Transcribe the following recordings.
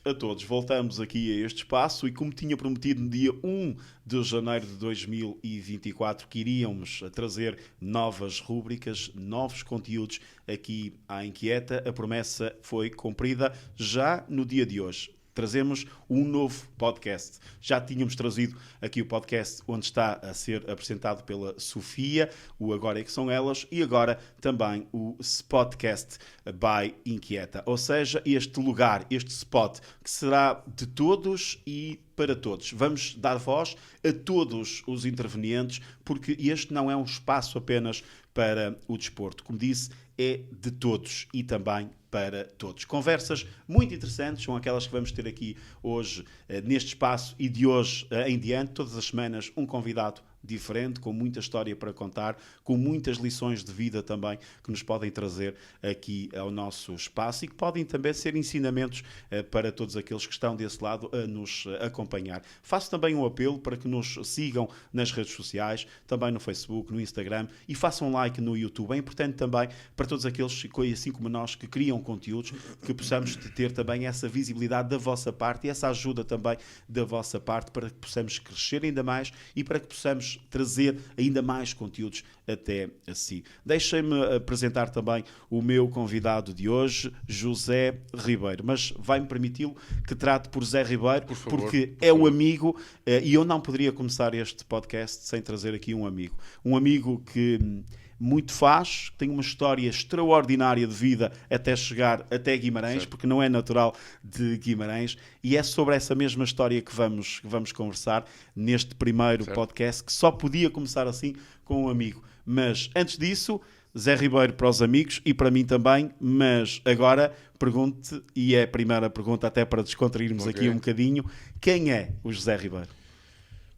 a todos. Voltamos aqui a este espaço e, como tinha prometido no dia 1 de janeiro de 2024, que iríamos trazer novas rúbricas, novos conteúdos aqui à Inquieta, a promessa foi cumprida já no dia de hoje. Trazemos um novo podcast. Já tínhamos trazido aqui o podcast onde está a ser apresentado pela Sofia, o Agora é que São Elas, e agora também o Spotcast by Inquieta. Ou seja, este lugar, este spot, que será de todos e para todos. Vamos dar voz a todos os intervenientes, porque este não é um espaço apenas para o desporto. Como disse, é de todos e também para todos. Conversas muito interessantes, são aquelas que vamos ter aqui hoje neste espaço e de hoje em diante, todas as semanas, um convidado diferente, com muita história para contar, com muitas lições de vida também que nos podem trazer aqui ao nosso espaço e que podem também ser ensinamentos para todos aqueles que estão desse lado a nos acompanhar. Faço também um apelo para que nos sigam nas redes sociais, também no Facebook, no Instagram e façam like no YouTube. É importante também para todos aqueles, assim como nós, que criam conteúdos, que possamos ter também essa visibilidade da vossa parte e essa ajuda também da vossa parte para que possamos crescer ainda mais e para que possamos trazer ainda mais conteúdos até a si. Deixem-me apresentar também o meu convidado de hoje, José Ribeiro, mas vai-me permiti-lo que trate por Zé Ribeiro, por favor, porque é um amigo e eu não poderia começar este podcast sem trazer aqui um amigo. Um amigo que muito faz, tem uma história extraordinária de vida até chegar até Guimarães, certo, porque não é natural de Guimarães, e é sobre essa mesma história que vamos conversar neste primeiro certo podcast, que só podia começar assim com um amigo. Mas antes disso, Zé Ribeiro para os amigos e para mim também, mas agora pergunte, e é a primeira pergunta até para descontrairmos aqui um bocadinho, quem é o José Ribeiro?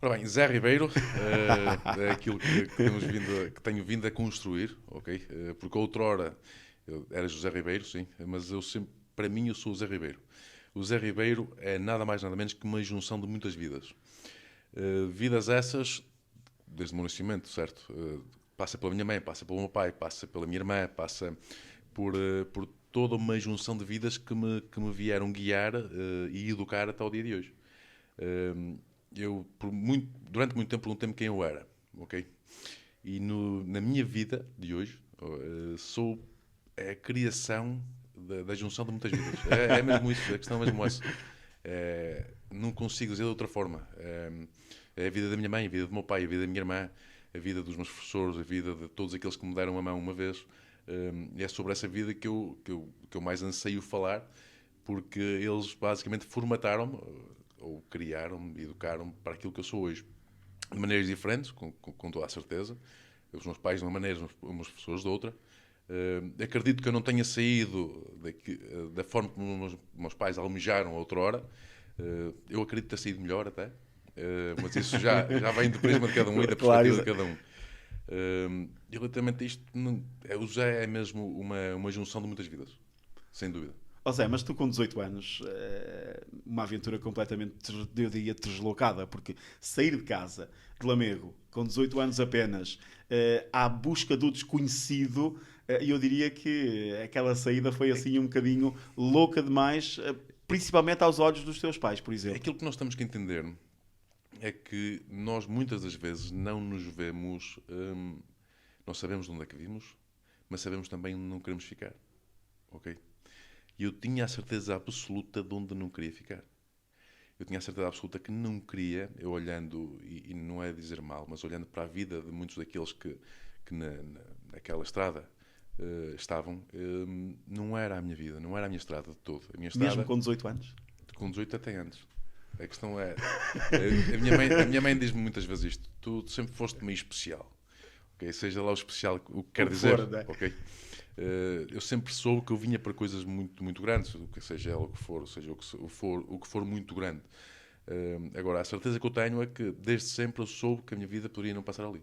Ora bem, Zé Ribeiro é aquilo que tenho vindo a construir, ok? Porque outrora eu era José Ribeiro, sim, mas para mim eu sou o Zé Ribeiro. O Zé Ribeiro é nada mais nada menos que uma junção de muitas vidas. Vidas essas, desde o meu nascimento, certo? Passa pela minha mãe, passa pelo meu pai, passa pela minha irmã, passa por toda uma junção de vidas que me vieram guiar e educar até o dia de hoje. Eu, durante muito tempo, perguntei-me quem eu era, ok? E na minha vida de hoje, sou a criação da junção de muitas vidas. É mesmo isso, a questão é mesmo essa. Não consigo dizer de outra forma. É a vida da minha mãe, a vida do meu pai, a vida da minha irmã, a vida dos meus professores, a vida de todos aqueles que me deram a mão uma vez. É sobre essa vida que eu mais anseio falar, porque eles basicamente formataram-me, ou criaram-me, educaram-me para aquilo que eu sou hoje. De maneiras diferentes, com toda a certeza. Os meus pais de uma maneira, os meus professores de outra. Acredito que eu não tenha saído da forma como os meus pais almejaram outrora. Eu acredito ter saído melhor até. Mas isso já vem do prisma de cada um e da perspectiva de cada um. E relativamente a isto, o Zé é mesmo uma junção de muitas vidas. Sem dúvida. Ó Zé, mas tu com 18 anos, uma aventura completamente, eu diria, deslocada, porque sair de casa, de Lamego, com 18 anos apenas, à busca do desconhecido, eu diria que aquela saída foi assim um bocadinho louca demais, principalmente aos olhos dos teus pais, por exemplo. Aquilo que nós temos que entender é que nós muitas das vezes não nos vemos, nós sabemos de onde é que vimos, mas sabemos também onde não queremos ficar, ok? E eu tinha a certeza absoluta de onde não queria ficar. Eu tinha a certeza absoluta que não queria, eu olhando, e não é dizer mal, mas olhando para a vida de muitos daqueles que naquela estrada estavam, não era a minha vida, não era a minha estrada de todo. A minha estrada, mesmo com 18 anos? Com 18 até antes. A questão é... a minha mãe diz-me muitas vezes isto. Tu sempre foste meio especial. Okay? Seja lá o especial o que quer dizer. Fora, ok? Eu sempre soube que eu vinha para coisas muito, muito grandes, seja ela o que for, seja o que for muito grande. Agora, a certeza que eu tenho é que desde sempre eu soube que a minha vida poderia não passar ali.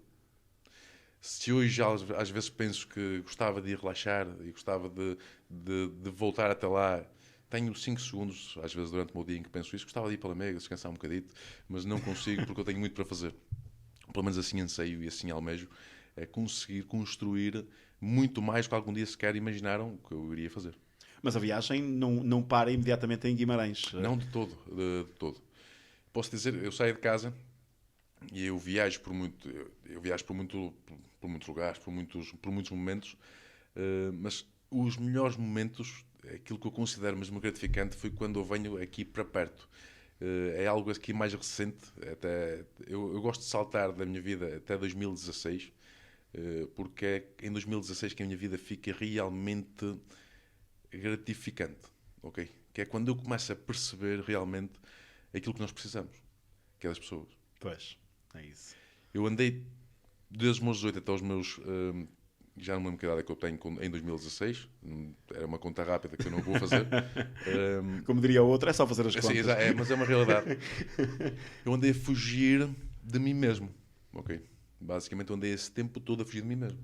Se hoje já às vezes penso que gostava de ir relaxar e gostava de voltar até lá, tenho 5 segundos, às vezes durante o meu dia em que penso isso, gostava de ir para a Mega, descansar um bocadito, mas não consigo porque eu tenho muito para fazer. Pelo menos assim anseio e assim almejo, é conseguir construir muito mais do que algum dia sequer imaginaram que eu iria fazer. Mas a viagem não para imediatamente em Guimarães. Não de todo, de todo. Posso dizer, eu saio de casa e eu viajo por muitos lugares, por muitos momentos, mas os melhores momentos, aquilo que eu considero mesmo gratificante, foi quando eu venho aqui para perto. É algo aqui mais recente, até eu gosto de saltar da minha vida até 2016, porque é em 2016 que a minha vida fica realmente gratificante, ok? Que é quando eu começo a perceber realmente aquilo que nós precisamos, que é das pessoas. Pois, é isso. Eu andei desde os meus 18 até os meus... já não me lembro que idade é que eu tenho em 2016. Era uma conta rápida que eu não vou fazer. Como diria o outro, é só fazer as Sim, contas. mas é uma realidade. Eu andei a fugir de mim mesmo, ok? Basicamente eu andei esse tempo todo a fugir de mim mesmo.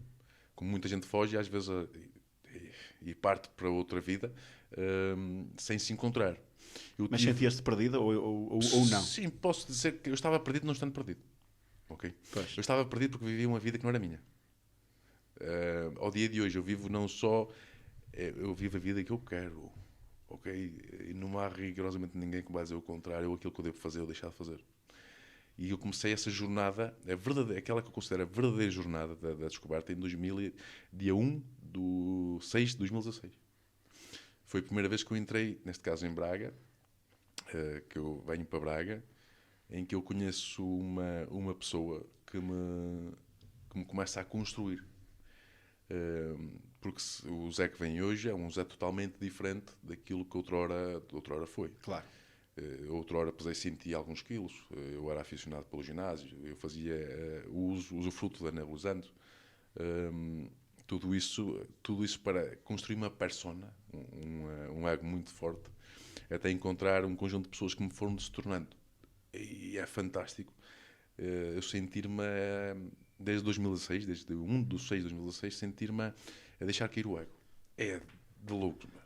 Como muita gente foge, às vezes, e parte para outra vida, sem se encontrar. Mas sentias-te perdido ou não? Sim, posso dizer que eu estava perdido não estando perdido. Ok? Pois. Eu estava perdido porque vivia uma vida que não era minha. Ao dia de hoje eu vivo não só... eu vivo a vida que eu quero. Ok? E não há rigorosamente ninguém que vai dizer o contrário ou aquilo que eu devo fazer ou deixar de fazer. E eu comecei essa jornada, aquela que eu considero a verdadeira jornada da descoberta, em dia 1/6 de 2016. Foi a primeira vez que eu entrei, neste caso em Braga, que eu venho para Braga, em que eu conheço uma pessoa que me começa a construir. Porque o Zé que vem hoje é um Zé totalmente diferente daquilo que outrora foi. Claro. Outrora pesei 100 e alguns quilos, eu era aficionado pelo ginásio, eu fazia uso fruto da nebulisando. Tudo isso para construir uma persona, um ego muito forte, até encontrar um conjunto de pessoas que me foram se tornando. E é fantástico eu sentir-me, desde 2016, desde 1/6 de 2016, sentir-me a deixar cair o ego. É de loucos mesmo.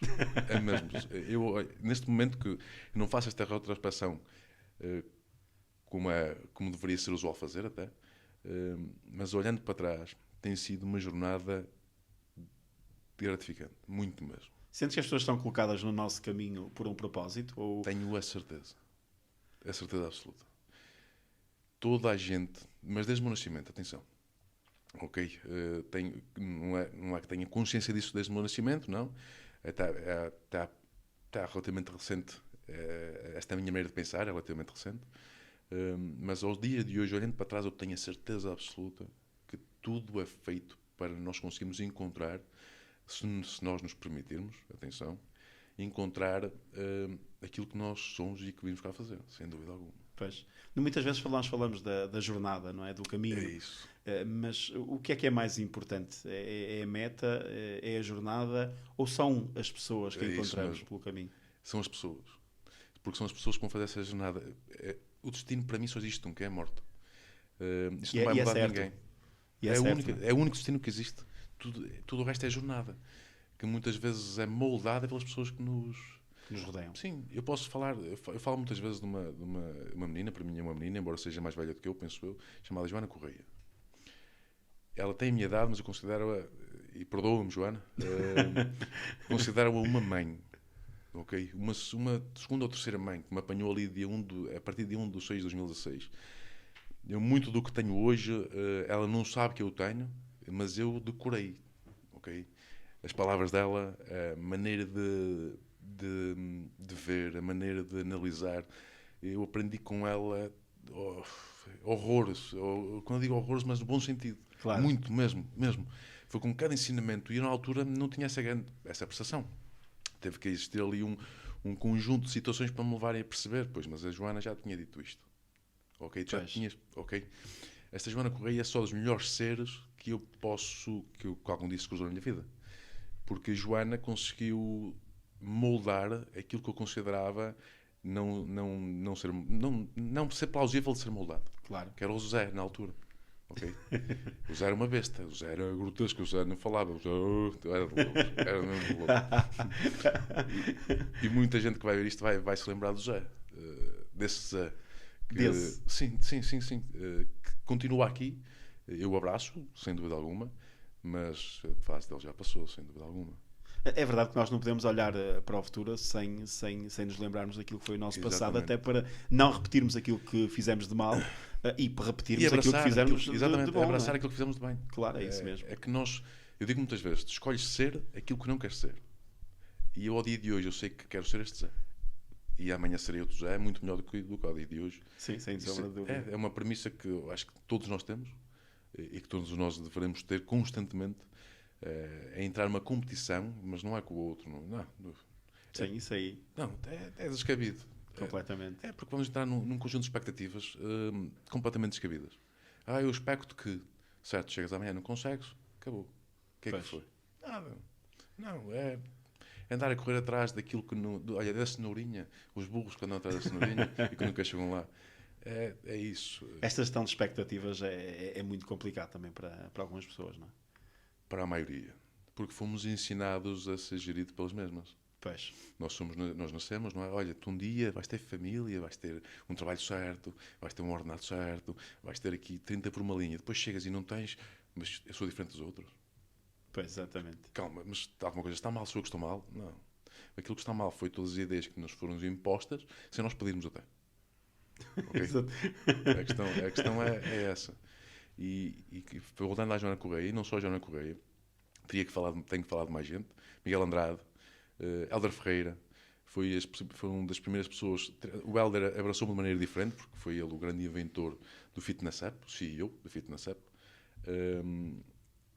É mesmo. Eu, neste momento que eu não faço esta retrospecção como deveria ser usual fazer até, mas olhando para trás, tem sido uma jornada gratificante, muito mesmo. Sentes que as pessoas estão colocadas no nosso caminho por um propósito? Ou... Tenho a certeza absoluta. Toda a gente, mas desde o meu nascimento, atenção, ok? Não é que tenha consciência disso desde o meu nascimento, não. Está relativamente recente, esta minha maneira de pensar é relativamente recente, mas aos dias de hoje, olhando para trás, eu tenho a certeza absoluta que tudo é feito para nós conseguirmos encontrar, se nós nos permitirmos, atenção, encontrar aquilo que nós somos e que vimos cá fazer, sem dúvida alguma. Pois. Muitas vezes falamos da jornada, não é? Do caminho. É isso. Mas o que é mais importante? É a meta? É a jornada? Ou são as pessoas que encontramos pelo caminho? São as pessoas. Porque são as pessoas que vão fazer essa jornada. O destino para mim só existe um, que é a morte. Isto não vai mudar ninguém. É o único destino que existe. Tudo o resto é jornada. Que muitas vezes é moldada pelas pessoas que nos rodeiam. Sim, eu posso falar. Eu falo muitas vezes de uma menina, para mim é uma menina, embora seja mais velha do que eu, penso eu, chamada Joana Correia. Ela tem a minha idade, mas eu considero-a, e perdoa-me, Joana, considero-a uma mãe. Ok? Uma segunda ou terceira mãe que me apanhou ali a partir de 1/6 de 2016. Muito do que tenho hoje, ela não sabe que eu tenho, mas eu decorei. Ok? As palavras dela, a maneira de ver, a maneira de analisar. Eu aprendi com ela horrores. Quando eu digo horrores, mas no bom sentido. Claro. Muito, mesmo. Foi com cada ensinamento. E eu, na altura, não tinha essa percepção. Teve que existir ali um conjunto de situações para me levarem a perceber. Pois, mas a Joana já tinha dito isto. Ok? Já tinhas... Ok? Esta Joana Correia é só dos melhores seres que algum dia se cruzou na minha vida. Porque a Joana conseguiu moldar aquilo que eu considerava não ser plausível de ser moldado. Claro. Que era o José, na altura. Okay? O José era uma besta. O José era grotesco. O José não falava. O José era mesmo louco. E muita gente que vai ver isto vai se lembrar do José. Desse José. Sim. Que continua aqui. Eu abraço, sem dúvida alguma. Mas a fase dele já passou, sem dúvida alguma. É verdade que nós não podemos olhar para o futuro sem nos lembrarmos daquilo que foi o nosso passado, Exatamente. até para não repetirmos aquilo que fizemos de mal e para E repetirmos aquilo que abraçar fizemos aquilo, exatamente, de bom, não abraçar é? aquilo que fizemos de bem. Claro, é isso mesmo. É que nós, eu digo muitas vezes, tu escolhes ser aquilo que não queres ser. E eu, ao dia de hoje, eu sei que quero ser este Zé. E amanhã serei outro Zé, muito melhor do que ao dia de hoje. Sim, sem sombra de dúvida. É uma premissa que eu acho que todos nós temos e que todos nós devemos ter constantemente. É entrar numa competição, mas não é com o outro. Não, Sim, isso aí, não é descabido. completamente. É porque vamos entrar num conjunto de expectativas completamente descabidas. Eu expecto que, certo, chegas amanhã, não consegues, acabou. O que é que Pois. foi? Nada. Não, é andar a correr atrás daquilo que não. Olha, da cenourinha, os burros que andam atrás da cenourinha e que nunca chegam lá. É isso. Esta gestão de expectativas é muito complicado também para algumas pessoas, não é? Para a maioria. Porque fomos ensinados a ser geridos pelas mesmas. Pois. Nós nascemos, não é? Olha, tu um dia vais ter família, vais ter um trabalho certo, vais ter um ordenado certo, vais ter aqui 30 por uma linha. Depois chegas e não tens, mas eu sou diferente dos outros. Pois, exatamente. Calma, mas alguma coisa está mal, sou eu que estou mal? Não. Aquilo que está mal foi todas as ideias que nos foram impostas, sem nós pedirmos até. Ok? Exato. A questão é essa. E voltando à Joana Correia, e não só a Joana Correia, tenho que falar de mais gente. Miguel Andrade, Hélder Ferreira, foi uma das primeiras pessoas. O Hélder abraçou-me de maneira diferente, porque foi ele o grande inventor do Fitness App, o CEO do Fitness App.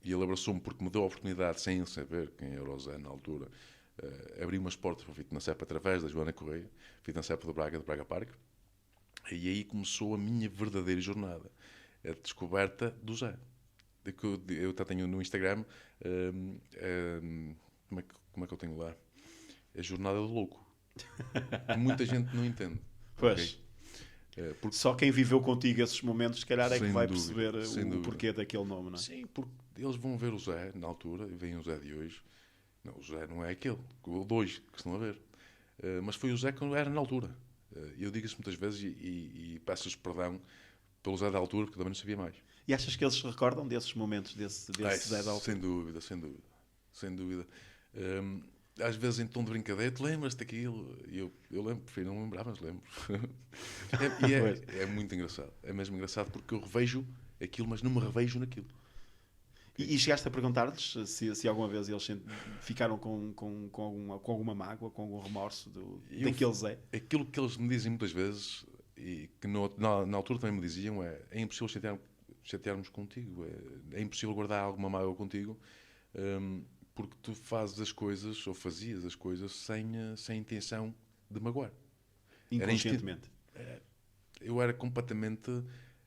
E ele abraçou-me porque me deu a oportunidade, sem ele saber quem era o Zé na altura, abrir umas portas para o Fitness App através da Joana Correia, Fitness App de Braga Park. E aí começou a minha verdadeira jornada, a descoberta do Zé. Eu até tenho no Instagram, como é que eu tenho lá? A jornada do louco. Que muita gente não entende. Pois. Okay? Porque, Só quem viveu contigo esses momentos, se calhar, é que Sem vai dúvida, perceber sem o dúvida. porquê daquele nome, não é? sim, porque eles vão ver o Zé na altura, e veem o Zé de hoje. Não, o Zé não é aquele, o de hoje, que estão a ver. Mas foi o Zé que era na altura. Eu digo isso muitas vezes e peço-lhes perdão pelo Zé da altura, porque também não sabia mais. E achas que eles se recordam desses momentos, desse Zé da altura? Sem dúvida, sem dúvida. Sem dúvida. Às vezes em tom de brincadeira, tu lembras-te daquilo? Eu lembro, prefiro não lembrar, mas lembro. É muito engraçado. É mesmo engraçado porque eu revejo aquilo, mas não me revejo naquilo. E chegaste a perguntar-lhes se alguma vez eles ficaram com alguma mágoa, com algum remorso daquele Zé? Aquilo que eles me dizem muitas vezes, e que na altura também me diziam, é impossível chatearmos contigo, é impossível guardar alguma mágoa contigo, porque tu fazes as coisas, ou fazias as coisas, sem intenção de magoar. Inconscientemente. Eu era completamente,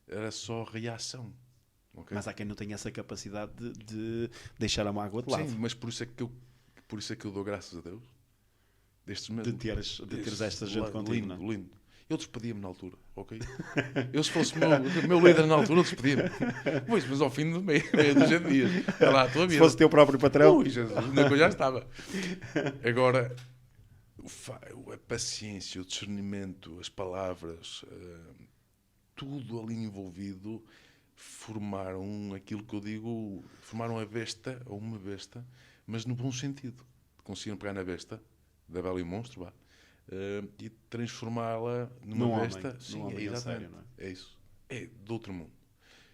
era só reação. Okay? Mas há quem não tenha essa capacidade de deixar a mágoa de lado. Sim, mas por isso é que eu dou graças a Deus. Destes De teres esta gente contigo, lindo, não é? lindo. Eu despedia-me na altura, ok? Eu, se fosse o meu líder na altura, eu despedia-me. Pois, mas ao fim de meia dúzia de dias. Está lá a tua vida. Se fosse teu próprio patrão. Ui, Jesus, onde é que eu já estava? Agora, a paciência, o discernimento, as palavras, tudo ali envolvido, formaram aquilo que eu digo, formaram a besta, ou uma besta, mas no bom sentido. Conseguiram pegar na besta, da Bela e o Monstro, vá, e transformá-la numa besta. Homem, Sim, num homem a exatamente. sério, não é? É isso. É de outro mundo.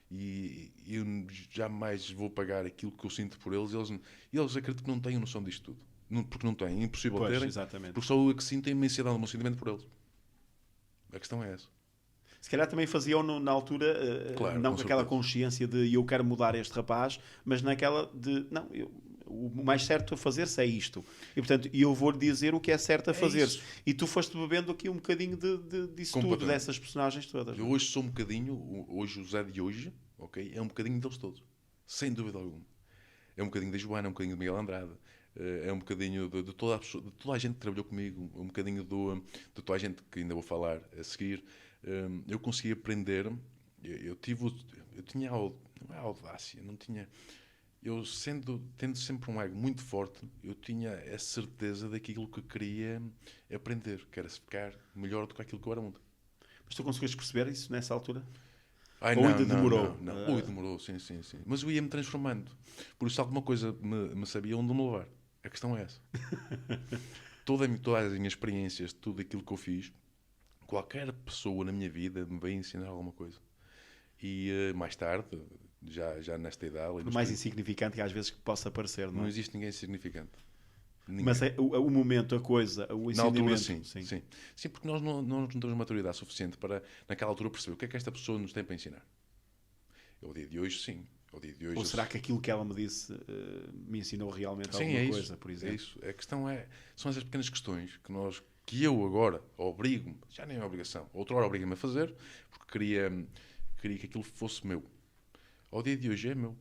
E eu jamais vou pagar aquilo que eu sinto por eles. Eles acredito que não têm noção disto tudo. Porque não têm. É impossível Pois, terem. exatamente. Porque só eu é que sinto a imensidade do meu sentimento por eles. A questão é essa. Se calhar também faziam na altura, Claro, não com com aquela certeza. consciência de eu quero mudar este rapaz, mas naquela de, não, o mais certo a fazer-se é isto. E, portanto, eu vou-lhe dizer o que é certo a fazer. isso. E tu foste bebendo aqui um bocadinho disso tudo, Completamente. dessas personagens todas. Eu hoje sou um bocadinho, hoje o Zé de hoje, ok? É um bocadinho deles todos. Sem dúvida alguma. É um bocadinho da Joana, é um bocadinho de Miguel Andrade, é um bocadinho de toda a gente que trabalhou comigo, um bocadinho de toda a gente que ainda vou falar a seguir. Eu consegui aprender, eu tinha não é audácia, não tinha. Eu tendo sempre um ego muito forte, eu tinha a certeza daquilo que queria aprender, que era ficar melhor do que aquilo que eu era ontem. Mas tu conseguiste perceber isso nessa altura? Ai, Ou não, ainda demorou? Não, não. Demorou, sim. Mas eu ia-me transformando. Por isso alguma coisa me sabia onde me levar. A questão é essa. Todas as minhas experiências, tudo aquilo que eu fiz, qualquer pessoa na minha vida me veio ensinar alguma coisa. E mais tarde, já nesta idade... Por mais insignificante que às vezes possa parecer, não é? Não existe ninguém insignificante. Ninguém. Mas o momento, a coisa, o ensinamento... Na altura, sim, porque nós não temos maturidade suficiente para, naquela altura, perceber o que é que esta pessoa nos tem para ensinar. Ao dia de hoje, sim. Ao dia de hoje, ou será que aquilo que ela me disse me ensinou realmente alguma coisa, por exemplo? É isso. A questão são essas pequenas questões que eu agora obrigo-me, já nem é obrigação, outrora obrigo-me a fazer, porque queria que aquilo fosse meu. Ao dia de hoje é meu.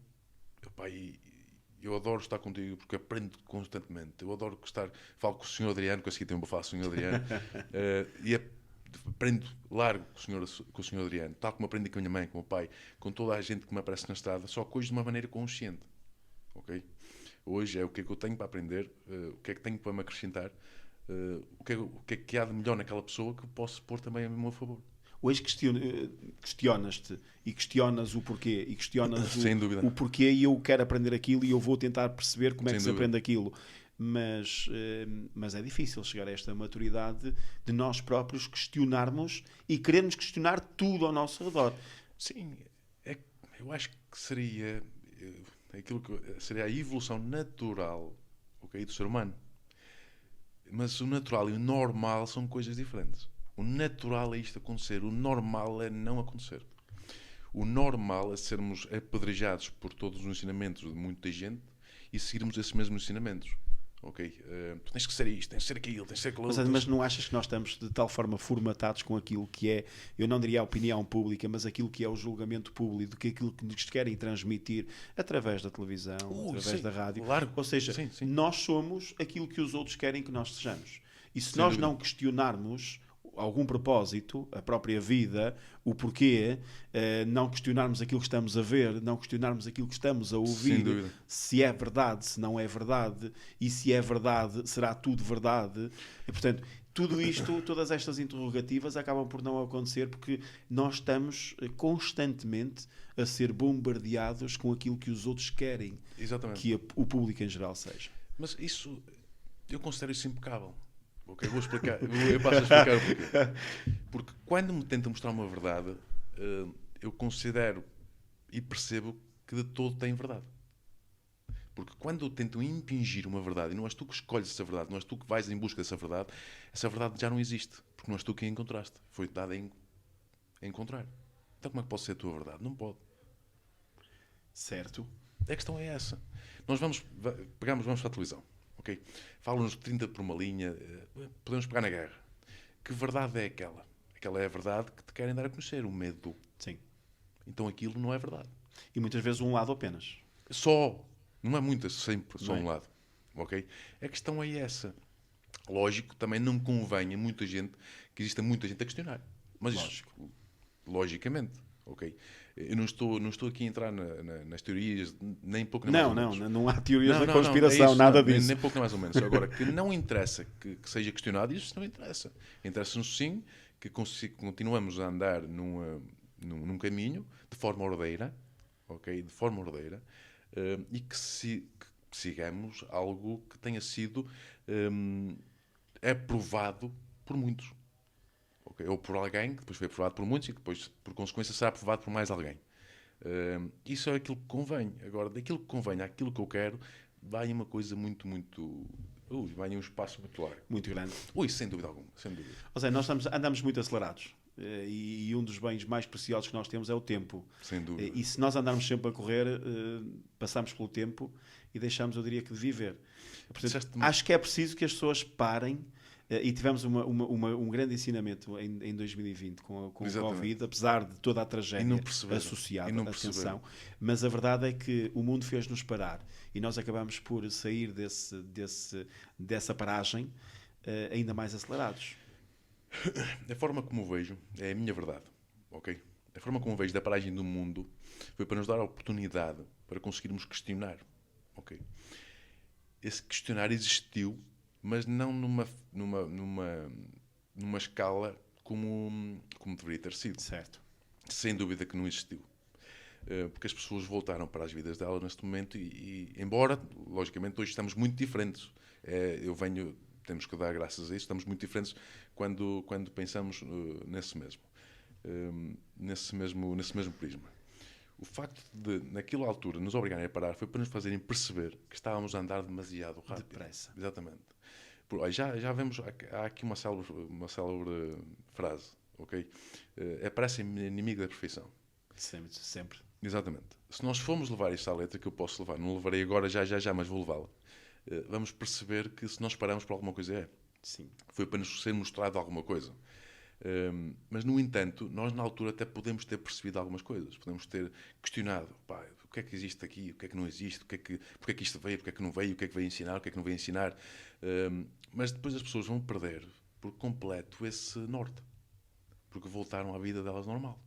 Eu adoro estar contigo porque aprendo constantemente. Eu adoro falo com o Sr. Adriano, que a seguir também vou falar com o Sr. Adriano, e aprendo largo com o Sr. Adriano, tal como aprendi com a minha mãe, com o meu pai, com toda a gente que me aparece na estrada, só que hoje de uma maneira consciente. Ok? Hoje é o que é que eu tenho para aprender, o que é que tenho para me acrescentar, o que é que há de melhor naquela pessoa que eu posso pôr também a meu favor. Hoje questionas-te e questionas o porquê e questionas Sem dúvida. o porquê e eu quero aprender aquilo e eu vou tentar perceber como é Sem que se dúvida. aprende aquilo. Mas é difícil chegar a esta maturidade de nós próprios questionarmos e querermos questionar tudo ao nosso redor. Sim, eu acho que seria aquilo que seria a evolução natural, ok, do ser humano. Mas o natural e o normal são coisas diferentes. O natural é isto acontecer, o normal é não acontecer. O normal é sermos apedrejados por todos os ensinamentos de muita gente e seguirmos esses mesmos ensinamentos. Ok? Tu tens que ser isto, tens que ser aquilo, tens que ser aquilo outro. Mas não achas que nós estamos de tal forma formatados com aquilo que é, eu não diria a opinião pública, mas aquilo que é o julgamento público, que aquilo que nos querem transmitir através da televisão, através da rádio. Claro. Ou seja, sim. nós somos aquilo que os outros querem que nós sejamos. E se Sem nós dúvida. não questionarmos algum propósito, a própria vida, o porquê, não questionarmos aquilo que estamos a ver, não questionarmos aquilo que estamos a ouvir, se é verdade, se não é verdade, e se é verdade, será tudo verdade. E, portanto, tudo isto, todas estas interrogativas acabam por não acontecer porque nós estamos constantemente a ser bombardeados com aquilo que os outros querem. Exatamente. Que o público em geral seja. Mas isso, eu considero isso impecável. Ok, vou explicar. Eu passo a explicar o porquê. Porque quando me tentam mostrar uma verdade, eu considero e percebo que de todo tem verdade. Porque quando tentam impingir uma verdade, e não és tu que escolhes essa verdade, não és tu que vais em busca dessa verdade, essa verdade já não existe. Porque não és tu que a encontraste. Foi-te dada a encontrar. Então como é que pode ser a tua verdade? Não pode. Certo. A questão é essa. Nós vamos para a televisão. Okay? Falam-nos de 30 por uma linha, podemos pegar na guerra. Que verdade é aquela? Aquela é a verdade que te querem dar a conhecer, o medo. Sim. Então aquilo não é verdade. E muitas vezes um lado apenas. Só. Não é muitas, sempre só Não é? um lado. Ok? A questão é essa. Lógico, também não convém a muita gente, que exista muita gente a questionar. Mas Lógico. Isso, logicamente. Ok? Eu não estou aqui a entrar nas teorias, nem pouco nem mais ou menos. Não há teorias da Não, conspiração, é isso, nada nem, disso. nem pouco nem mais ou menos. Agora, que não interessa que seja questionado, isso não interessa. Interessa-nos sim que continuamos a andar num caminho de forma ordeira, ok? De forma ordeira, e que sigamos algo que tenha sido aprovado por muitos. Okay? Ou por alguém, que depois foi aprovado por muitos e que depois, por consequência, será aprovado por mais alguém. Isso é aquilo que convém. Agora, daquilo que convém àquilo que eu quero, vai uma coisa muito... vai um espaço muito largo. Muito grande. Sem dúvida alguma. Sem dúvida. Ou seja, nós andamos muito acelerados. E um dos bens mais preciosos que nós temos é o tempo. Sem dúvida. E se nós andarmos sempre a correr, passamos pelo tempo e deixamos, eu diria que, de viver. Portanto, acho que é preciso que as pessoas parem. E tivemos um grande ensinamento em 2020 com o Covid, apesar de toda a tragédia associada, atenção. Mas a verdade é que o mundo fez-nos parar e nós acabamos por sair dessa paragem ainda mais acelerados. A forma como o vejo é a minha verdade, ok? A forma como eu vejo da paragem do mundo foi para nos dar a oportunidade para conseguirmos questionar, ok? Esse questionar existiu, mas não numa escala como deveria ter sido. Certo. Sem dúvida que não existiu. Porque as pessoas voltaram para as vidas delas neste momento e embora, logicamente, hoje estamos muito diferentes. Temos que dar graças a isso, estamos muito diferentes quando pensamos nesse mesmo prisma. O facto de, naquela altura, nos obrigarem a parar foi para nos fazerem perceber que estávamos a andar demasiado rápido. Depressa. Exatamente. Já vemos, há aqui uma célebre frase, ok? A pressa é inimiga da perfeição. Sempre, sempre. Exatamente. Se nós formos levar isto à letra, que eu posso levar, não levarei agora já, mas vou levá-la, vamos perceber que se nós paramos por alguma coisa Sim. foi para nos ser mostrado alguma coisa. Mas, no entanto, nós na altura até podemos ter percebido algumas coisas. Podemos ter questionado, o que é que existe aqui, o que é que não existe, porque é que isto veio, porque é que não veio, o que é que veio ensinar, o que é que não veio ensinar. Mas depois as pessoas vão perder por completo esse norte. Porque voltaram à vida delas normal.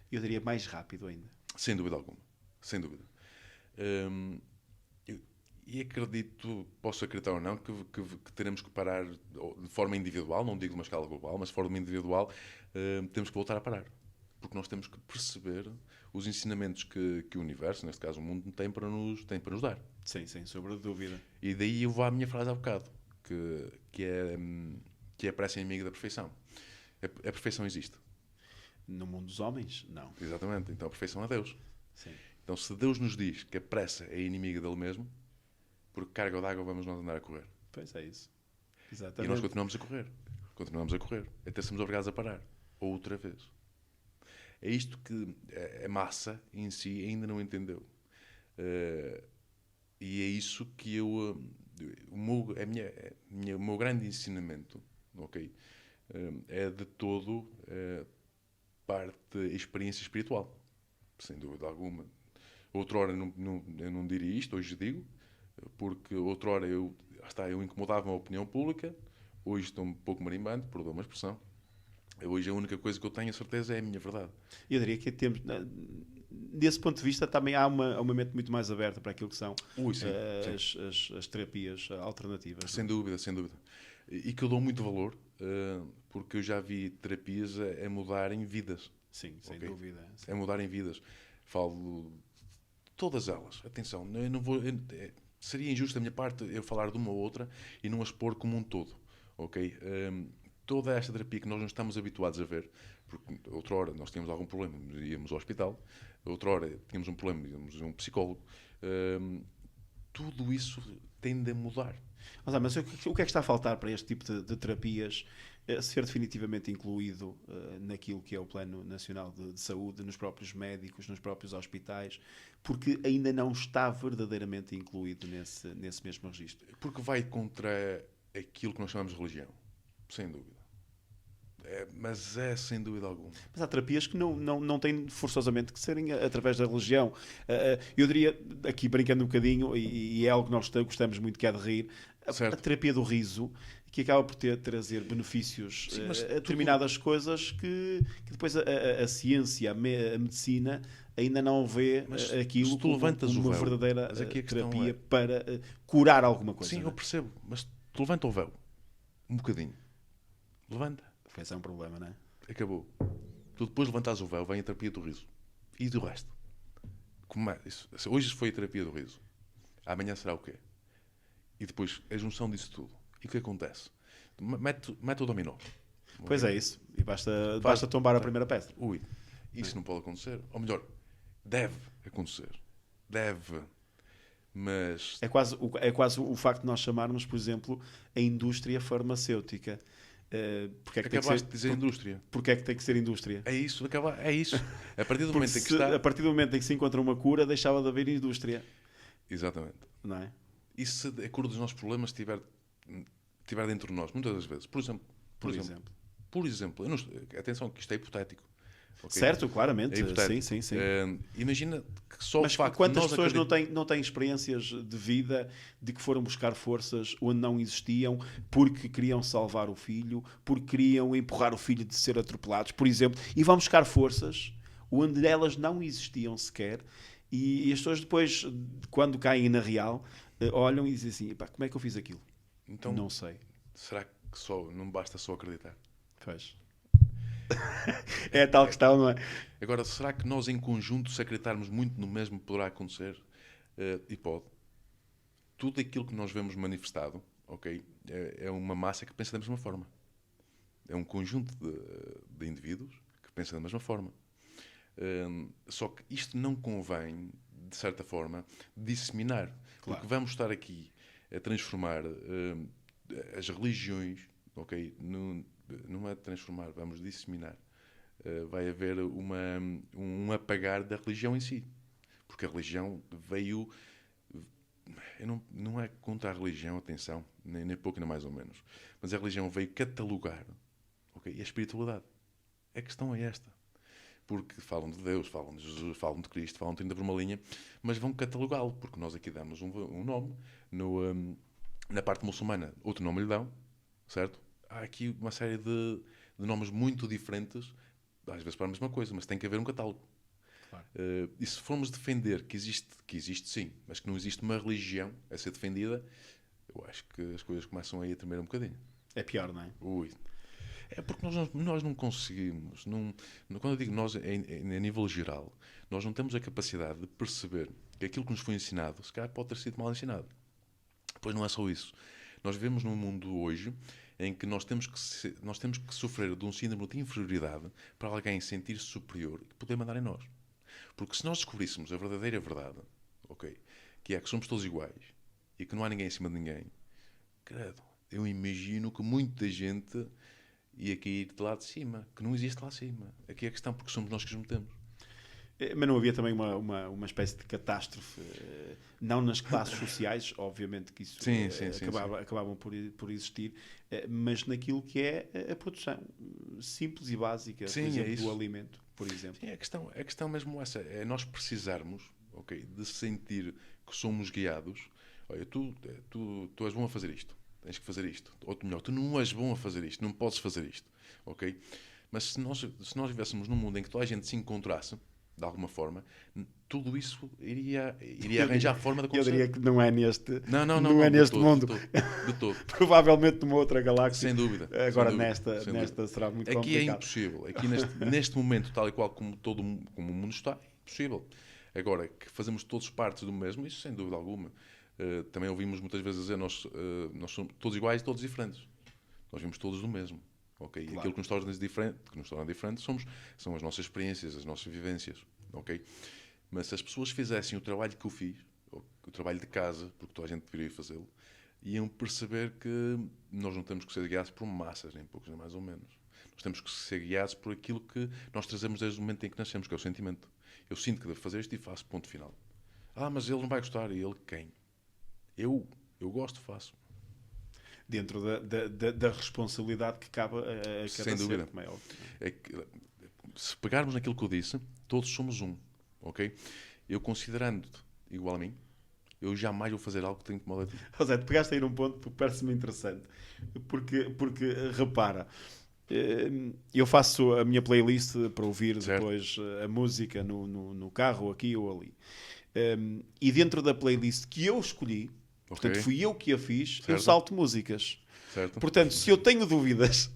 Eu diria mais rápido ainda. Sem dúvida alguma. Sem dúvida. E posso acreditar ou não, que teremos que parar de forma individual, não digo de uma escala global, mas de forma individual, temos que voltar a parar. Porque nós temos que perceber os ensinamentos que o universo, neste caso o mundo, tem para nos dar. Sim, sem sombra de dúvida. E daí eu vou à minha frase há bocado, que é a pressa inimiga da perfeição. A perfeição existe. No mundo dos homens, não. Exatamente. Então a perfeição é Deus. Sim. Então se Deus nos diz que a pressa é inimiga dele mesmo, por carga d'água vamos nós andar a correr. Pois é isso. Exatamente. E nós continuamos a correr. Continuamos a correr. Até sermos obrigados a parar. Outra vez. É isto que a massa em si ainda não entendeu. E é isso que o meu grande ensinamento, ok, é de todo parte experiência espiritual. Sem dúvida alguma. Outrora eu não diria isto, hoje digo, porque outrora eu incomodava a opinião pública, hoje estou um pouco marimbante, perdoa uma expressão. Hoje a única coisa que eu tenho a certeza é a minha verdade. Eu diria que temos, desse ponto de vista, também há uma mente muito mais aberta para aquilo que são as terapias alternativas. Sem dúvida, sem dúvida. E que eu dou muito valor, porque eu já vi terapias a mudarem vidas. Sim, sem dúvida. Sim. A mudarem vidas. Falo de todas elas. Atenção, eu não vou... Seria injusto da minha parte eu falar de uma ou outra e não a expor como um todo, ok? Toda esta terapia que nós não estamos habituados a ver, porque outrora nós tínhamos algum problema, íamos ao hospital, outrora tínhamos um problema, íamos a um psicólogo, tudo isso tende a mudar. Mas o que é que está a faltar para este tipo de terapias ser definitivamente incluído naquilo que é o Plano Nacional de Saúde, nos próprios médicos, nos próprios hospitais, porque ainda não está verdadeiramente incluído nesse mesmo registro? Porque vai contra aquilo que nós chamamos de religião, sem dúvida. Mas é sem dúvida alguma. Mas há terapias que não têm forçosamente que serem através da religião. Eu diria, aqui brincando um bocadinho, e é algo que nós gostamos muito, que é de rir, a terapia do riso, que acaba por trazer benefícios a determinadas coisas que depois a ciência, a medicina, ainda não vê aquilo como uma verdadeira terapia para curar alguma coisa. Sim, eu percebo, mas tu levanta o véu um bocadinho. Levanta. Esse é um problema, não é? Acabou. Tu depois levantas o véu, vem a terapia do riso. E do resto? Como é? Hoje foi a terapia do riso. Amanhã será o quê? E depois a junção disso tudo. E o que acontece? Mete o dominó. Pois é isso. E basta tombar a primeira peça. Ui, isso não pode acontecer. Ou melhor, deve acontecer. Deve. Mas... É quase o facto de nós chamarmos, por exemplo, a indústria farmacêutica. Porque é que acabaste de dizer indústria. Porque é que tem que ser indústria? É isso. A partir do momento em que está... A partir do momento em que se encontra uma cura, deixava de haver indústria. Exatamente. Não é? E se a cura dos nossos problemas estiver dentro de nós, muitas das vezes. Por exemplo, atenção que isto é hipotético. Okay? Certo, claramente. Sim. Imagina que só Mas o facto quantas pessoas não têm experiências de vida de que foram buscar forças onde não existiam porque queriam salvar o filho, porque queriam empurrar o filho de ser atropelados, por exemplo, e vão buscar forças onde elas não existiam sequer, e as pessoas depois, quando caem na real, olham e dizem assim, como é que eu fiz aquilo? Então, não sei. Será que não basta só acreditar? Pois. É a tal questão, não é? Agora, será que nós em conjunto, se acreditarmos muito no mesmo, poderá acontecer? E pode. Tudo aquilo que nós vemos manifestado, ok, é uma massa que pensa da mesma forma. É um conjunto de indivíduos que pensam da mesma forma. Só que isto não convém, de certa forma, disseminar. Claro. Porque vamos estar aqui a transformar as religiões, ok? Não é transformar, vamos disseminar. Vai haver um apagar da religião em si. Porque a religião veio... Não é contra a religião, atenção, nem pouco nem mais ou menos. Mas a religião veio catalogar, okay, a espiritualidade. A questão é esta. Porque falam de Deus, falam de Jesus, falam de Cristo, falam de 30 por uma linha, mas vão catalogá-lo, porque nós aqui damos um nome, na parte muçulmana outro nome lhe dão, certo? Há aqui uma série de nomes muito diferentes, às vezes para a mesma coisa, mas tem que haver um catálogo. Claro. E se formos defender que existe sim, mas que não existe uma religião a ser defendida, eu acho que as coisas começam aí a tremer um bocadinho. É pior, não é? Ui. É porque nós não conseguimos, quando eu digo nós, a nível geral, nós não temos a capacidade de perceber que aquilo que nos foi ensinado, se calhar pode ter sido mal ensinado. Pois não é só isso. Nós vivemos num mundo hoje em que nós temos que sofrer de um síndrome de inferioridade para alguém sentir-se superior e poder mandar em nós. Porque se nós descobríssemos a verdadeira verdade, ok, que é que somos todos iguais e que não há ninguém acima de ninguém, credo, eu imagino que muita gente ia cair de lá de cima, que não existe lá acima. Aqui é a questão, porque somos nós que os metemos. Mas não havia também uma espécie de catástrofe, não nas classes sociais, obviamente que isso sim. acabavam por existir, mas naquilo que é a produção simples e básica, por exemplo, do alimento, por exemplo. Sim, a questão mesmo essa, é nós precisarmos, ok, de sentir que somos guiados. Olha, tu és bom a fazer isto, tens que fazer isto. Ou melhor, tu não és bom a fazer isto, não podes fazer isto, ok? Mas se nós vivêssemos num mundo em que toda a gente se encontrasse, de alguma forma, tudo isso iria arranjar a forma de acontecer. Eu diria que não é neste, não é neste todo, mundo. De todo. Provavelmente numa outra galáxia. Sem dúvida. Agora sem dúvida, nesta será muito aqui complicado. Aqui é impossível. Aqui neste momento, tal e qual como o mundo está, é impossível. Agora, que fazemos todos partes do mesmo, isso sem dúvida alguma. Também ouvimos muitas vezes dizer nós somos todos iguais e todos diferentes. Nós vimos todos do mesmo. Okay? Claro. Aquilo que nos torna diferentes são as nossas experiências, as nossas vivências. Okay? Mas se as pessoas fizessem o trabalho que eu fiz, o trabalho de casa, porque toda a gente deveria fazê-lo, iam perceber que nós não temos que ser guiados por massas, nem poucos, nem mais ou menos. Nós temos que ser guiados por aquilo que nós trazemos desde o momento em que nascemos, que é o sentimento. Eu sinto que devo fazer isto e faço, ponto final. Mas ele não vai gostar. E ele quem? Eu gosto, faço. Dentro da responsabilidade que cabe a cada sem dúvida. Ser, como é óbvio. Se pegarmos naquilo que eu disse, todos somos um, ok? Eu considerando-te igual a mim, eu jamais vou fazer algo que tenha que mudar a ti. José, tu pegaste aí num ponto que parece-me interessante. Porque repara, eu faço a minha playlist para ouvir certo. Depois a música no carro, aqui ou ali. E dentro da playlist que eu escolhi, portanto fui eu que a fiz, certo. Eu salto músicas. Certo. Portanto, se eu tenho dúvidas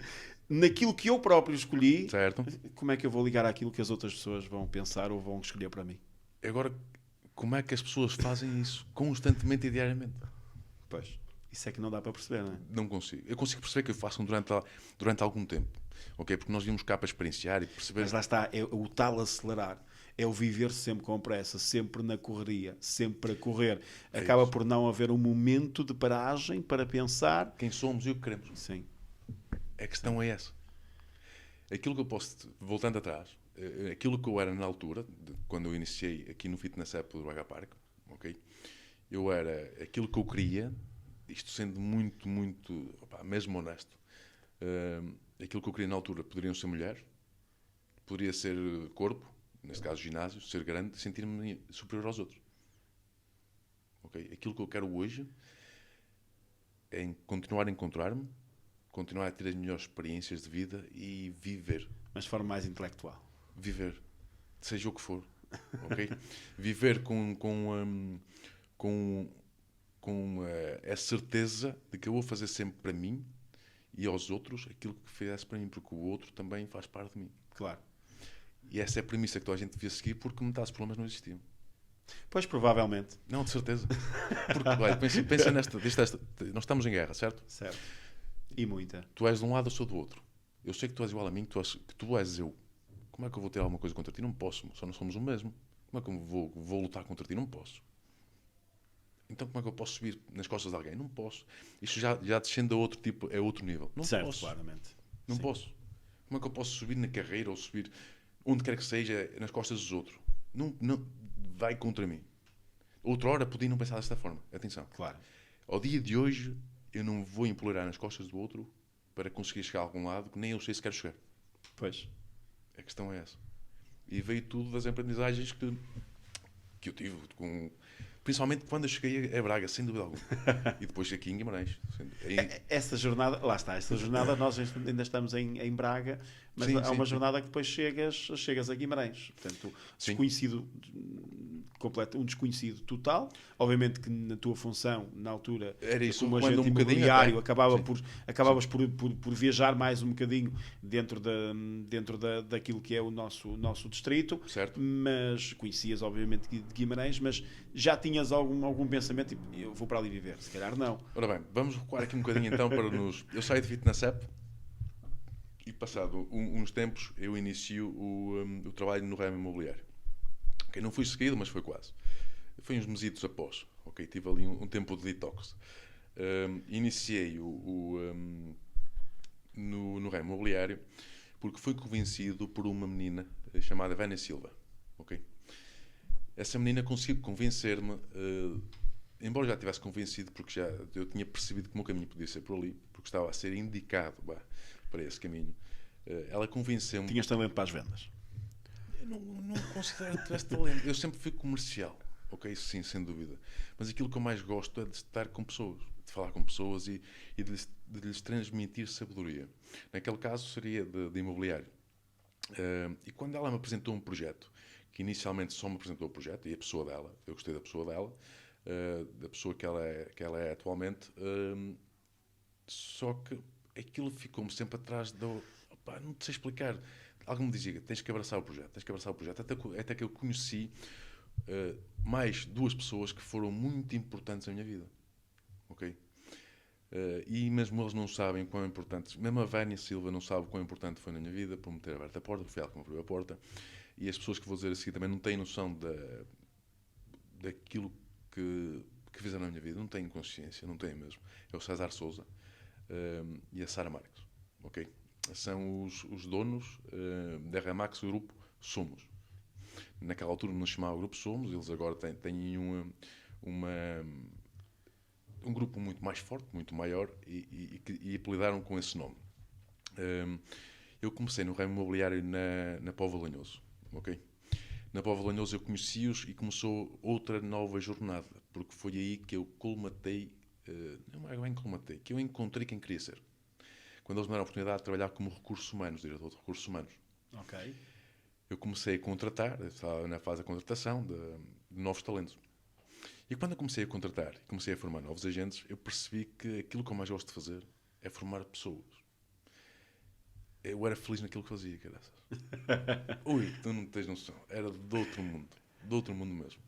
naquilo que eu próprio escolhi, certo. Como é que eu vou ligar àquilo que as outras pessoas vão pensar ou vão escolher para mim? Agora, como é que as pessoas fazem isso constantemente e diariamente? Pois, isso é que não dá para perceber, não é? Não consigo. Eu consigo perceber que eu faço durante algum tempo, ok? Porque nós vimos cá para experienciar e perceber... Mas lá está, é o tal acelerar. É o viver sempre com pressa, sempre na correria, sempre a correr. Acaba por não haver um momento de paragem para pensar... Quem somos e o que queremos. Sim. A questão é essa. Aquilo que eu posso... Voltando atrás, aquilo que eu era na altura, quando eu iniciei aqui no Fitness App do Braga Park, ok? Eu era aquilo que eu queria, isto sendo muito, mesmo honesto, aquilo que eu queria na altura poderiam ser mulheres, poderia ser corpo, neste caso ginásio, ser grande, sentir-me superior aos outros. Okay? Aquilo que eu quero hoje é continuar a encontrar-me, continuar a ter as melhores experiências de vida e viver. Mas de forma mais intelectual. Viver. Seja o que for. Okay? Viver com a certeza de que eu vou fazer sempre para mim e aos outros aquilo que fizesse para mim, porque o outro também faz parte de mim. Claro. E essa é a premissa que toda a gente devia seguir, porque metade dos problemas não existiam. Pois, provavelmente. Não, de certeza. Porque, olha, pensa nesta, nós estamos em guerra, certo? Certo. E muita. Tu és de um lado, eu sou do outro. Eu sei que tu és igual a mim, que tu és eu. Como é que eu vou ter alguma coisa contra ti? Não posso, só não somos o mesmo. Como é que eu vou lutar contra ti? Não posso. Então como é que eu posso subir nas costas de alguém? Não posso. Isto já descende a outro tipo, é outro nível. Não Certo, posso. claramente. Não Sim. posso. Como é que eu posso subir na carreira ou subir onde quer que seja nas costas dos outros? Não vai contra mim. Outrora podia não pensar desta forma. Atenção. Claro. Ao dia de hoje eu não vou empoleirar nas costas do outro para conseguir chegar a algum lado que nem eu sei se quero chegar. Pois. A questão é essa. E veio tudo das aprendizagens que eu tive, principalmente quando eu cheguei a Braga, sem dúvida alguma. E depois aqui em Guimarães. Essa jornada, lá está, essa jornada nós ainda estamos em Braga, mas Sim, há uma sim. jornada que depois chegas a Guimarães. Portanto, desconhecido, completo, um desconhecido total. Obviamente que na tua função, na altura, Era isso, como quando agente um bocadinho imobiliário, até. acabavas por viajar mais um bocadinho dentro daquilo que é o nosso distrito, Certo. mas conhecias obviamente de Guimarães, mas já tinhas algum pensamento, tipo, eu vou para ali viver? Se calhar não. Ora bem, vamos recuar aqui um bocadinho então para nos... Eu saio de Fitness App e passado uns tempos eu inicio o trabalho no ramo imobiliário. Okay, não fui seguido, mas foi quase. Foi uns mesitos após. Okay, tive ali um tempo de detox. Iniciei no ramo imobiliário porque fui convencido por uma menina chamada Vânia Silva. Okay? Essa menina conseguiu convencer-me, embora já tivesse convencido, porque já eu tinha percebido que o meu caminho podia ser por ali, porque estava a ser indicado para esse caminho. Ela convenceu-me. Tinhas talento para as vendas? Eu não considero que tivesse talento. Eu sempre fui comercial, ok? Sim, sem dúvida. Mas aquilo que eu mais gosto é de estar com pessoas, de falar com pessoas e de lhes transmitir sabedoria. Naquele caso seria de imobiliário. E quando ela me apresentou um projeto, que inicialmente só me apresentou o projeto e a pessoa dela, eu gostei da pessoa dela, da pessoa que ela é atualmente, só que aquilo ficou-me sempre atrás opa, não te sei explicar. Alguém me dizia, tens que abraçar o projeto, até que eu conheci mais duas pessoas que foram muito importantes na minha vida, ok? E mesmo eles não sabem quão importantes, mesmo a Vânia Silva não sabe quão importante foi na minha vida por me ter aberto a porta, foi ela que me abriu a porta. E as pessoas que vou dizer a seguir também não têm noção daquilo que fizeram na minha vida, não têm consciência, não têm mesmo. É o César Souza e a Sara Marques, ok? São os donos da Remax, o grupo Somos. Naquela altura não se chamava Grupo Somos, eles agora têm um grupo muito mais forte, muito maior e apelidaram com esse nome. Eu comecei no ramo imobiliário na Póvoa de Lanhoso. Okay? Na Póvoa de Lanhoso eu conheci-os e começou outra nova jornada, porque foi aí que eu colmatei, não é bem colmatei, que eu encontrei quem queria ser. Quando eles me deram a oportunidade de trabalhar como recursos humanos, diretor de recursos humanos. Ok. Eu comecei a contratar, estava na fase da contratação de novos talentos. E quando eu comecei a contratar, comecei a formar novos agentes, eu percebi que aquilo que eu mais gosto de fazer é formar pessoas. Eu era feliz naquilo que fazia, caraças. Ui, tu não tens noção. Era de outro mundo mesmo.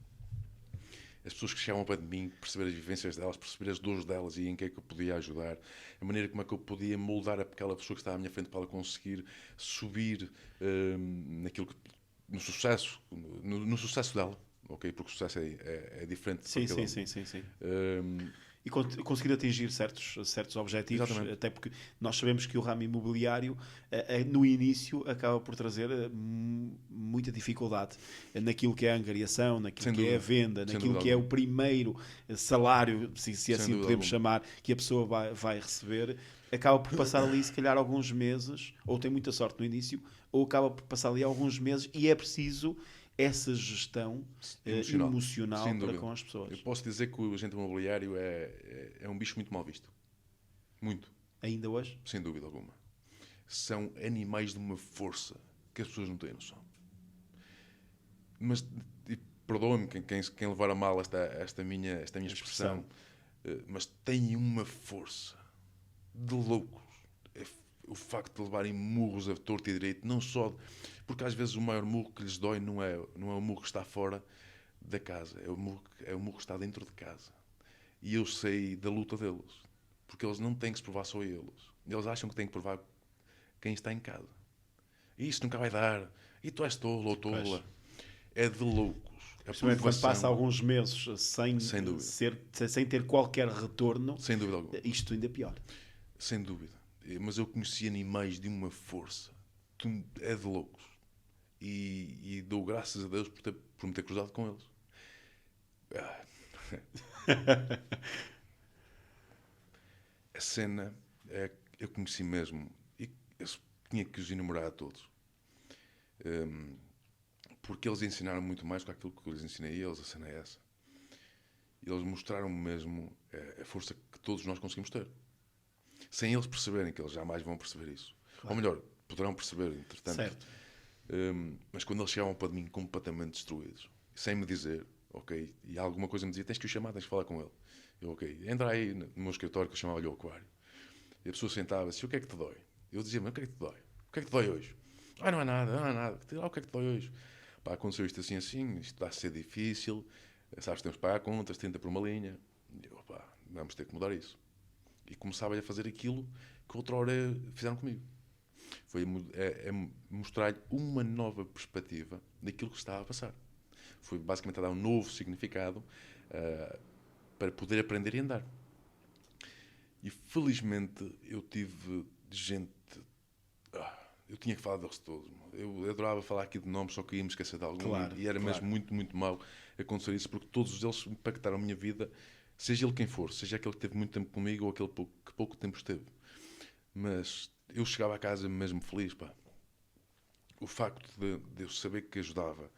As pessoas que chegavam para de mim, perceber as vivências delas, perceber as dores delas e em que é que eu podia ajudar, a maneira como é que eu podia moldar aquela pessoa que estava à minha frente para ela conseguir subir no sucesso dela, ok? Porque o sucesso é diferente. Sim. E conseguir atingir certos objetivos, Exatamente. até porque nós sabemos que o ramo imobiliário, no início, acaba por trazer muita dificuldade naquilo que é a angariação, naquilo que é a venda, naquilo que é o primeiro salário, se assim podemos chamar, que a pessoa vai receber. Acaba por passar ali, se calhar, alguns meses, ou tem muita sorte no início, ou acaba por passar ali alguns meses e é preciso essa gestão emocional para com as pessoas. Eu posso dizer que o agente imobiliário é um bicho muito mal visto. Muito. Ainda hoje? Sem dúvida alguma. São animais de uma força que as pessoas não têm noção. Mas, perdoa-me quem levar a mal esta minha expressão, mas têm uma força de loucos. o facto de levarem murros a torto e direito, não só... Porque às vezes o maior murro que lhes dói não é o murro que está fora da casa, é o murro que está dentro de casa. E eu sei da luta deles. Porque eles não têm que se provar só a eles. Eles acham que têm que provar quem está em casa. E isto nunca vai dar. E tu és tolo ou tola. É de loucos. Principalmente quando passa alguns meses sem ter qualquer retorno, sem dúvida alguma. Isto ainda é pior. Sem dúvida. Mas eu conheci animais de uma força. É de loucos. E dou graças a Deus por me ter cruzado com eles. A cena eu conheci mesmo, e eu tinha que os enumerar a todos, porque eles ensinaram muito mais do que aquilo que eu lhes ensinei a eles. A cena é essa. Eles mostraram mesmo a força que todos nós conseguimos ter, sem eles perceberem, que eles jamais vão perceber isso. Claro. Ou melhor, poderão perceber, entretanto. Certo. Mas quando eles chegavam para mim completamente destruídos, sem me dizer, ok, e alguma coisa me dizia, tens que o chamar, tens que falar com ele. Eu, ok, entra aí no meu escritório, que eu chamava-lhe o aquário. E a pessoa sentava-se, o que é que te dói? Eu dizia-me, o que é que te dói? O que é que te dói hoje? Não é nada, não é nada. O que é que te dói hoje? Pá, aconteceu isto assim, isto está a ser difícil, sabes, temos que pagar contas, 30 por uma linha. E eu, pá, vamos ter que mudar isso. E começava a fazer aquilo que outra hora fizeram comigo. Foi mostrar-lhe uma nova perspectiva daquilo que estava a passar. Foi basicamente a dar um novo significado para poder aprender e andar. E felizmente eu tive gente... eu tinha que falar deles todos. Eu adorava falar aqui de nomes, só que ia me esquecer de algum. Claro, e era mesmo muito, muito mau acontecer isso, porque todos eles impactaram a minha vida, seja ele quem for, seja aquele que teve muito tempo comigo ou aquele que pouco tempo esteve. Mas eu chegava a casa mesmo feliz, pá. O facto de eu saber que ajudava,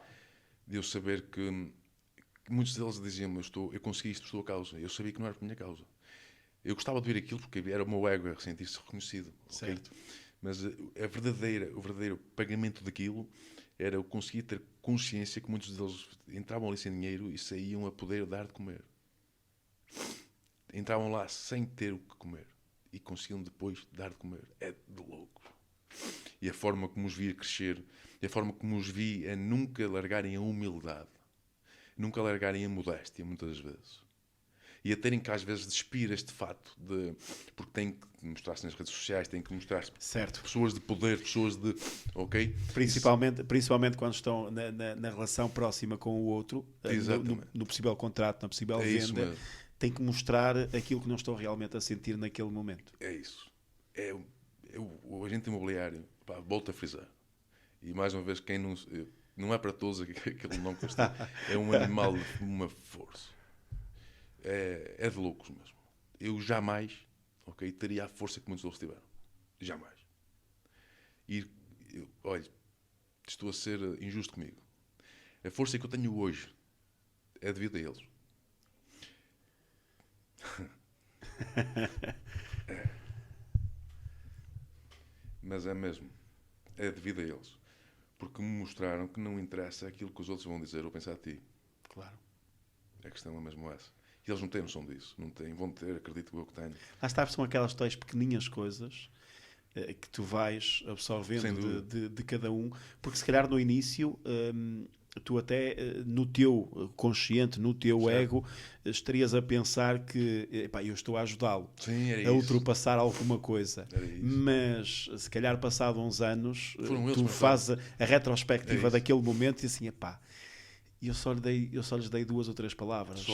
de eu saber que muitos deles diziam-me, eu consegui isto por tua causa. Eu sabia que não era por minha causa. Eu gostava de ver aquilo porque era o meu ego a sentir-se reconhecido. Certo. Okay? Mas o verdadeiro pagamento daquilo era eu conseguir ter consciência que muitos deles entravam ali sem dinheiro e saíam a poder dar de comer. Entravam lá sem ter o que comer e conseguiam depois dar de comer. É de louco. E a forma como os vi a crescer, e a forma como os vi a nunca largarem a humildade, nunca largarem a modéstia, muitas vezes. E a terem que às vezes despir este fato de... Porque têm que mostrar-se nas redes sociais, têm que mostrar-se pessoas de poder, pessoas de... Ok? Principalmente quando estão na relação próxima com o outro, no possível contrato, na possível venda, têm que mostrar aquilo que não estão realmente a sentir naquele momento. É isso. O agente imobiliário, pá, volto a frisar. E mais uma vez, quem não é para todos aquele nome que está. É um animal de uma força. É de loucos mesmo. Eu jamais, ok, teria a força que muitos deles tiveram. Jamais. E, olha, estou a ser injusto comigo. A força que eu tenho hoje é devido a eles. Mas é mesmo. É devido a eles. Porque me mostraram que não interessa aquilo que os outros vão dizer ou pensar de ti. Claro. A questão é mesmo essa. E eles não têm noção disso. Não têm, vão ter, acredito eu que tenho. Lá está, são aquelas tais pequeninhas coisas que tu vais absorvendo de cada um. Porque se calhar no início, tu até no teu consciente, no teu ego, estarias a pensar que epá, eu estou a ajudá-lo a ultrapassar alguma coisa. Mas se calhar passado uns anos, tu fazes a retrospectiva daquele momento e assim, epá, eu só lhes dei 2 ou 3 palavras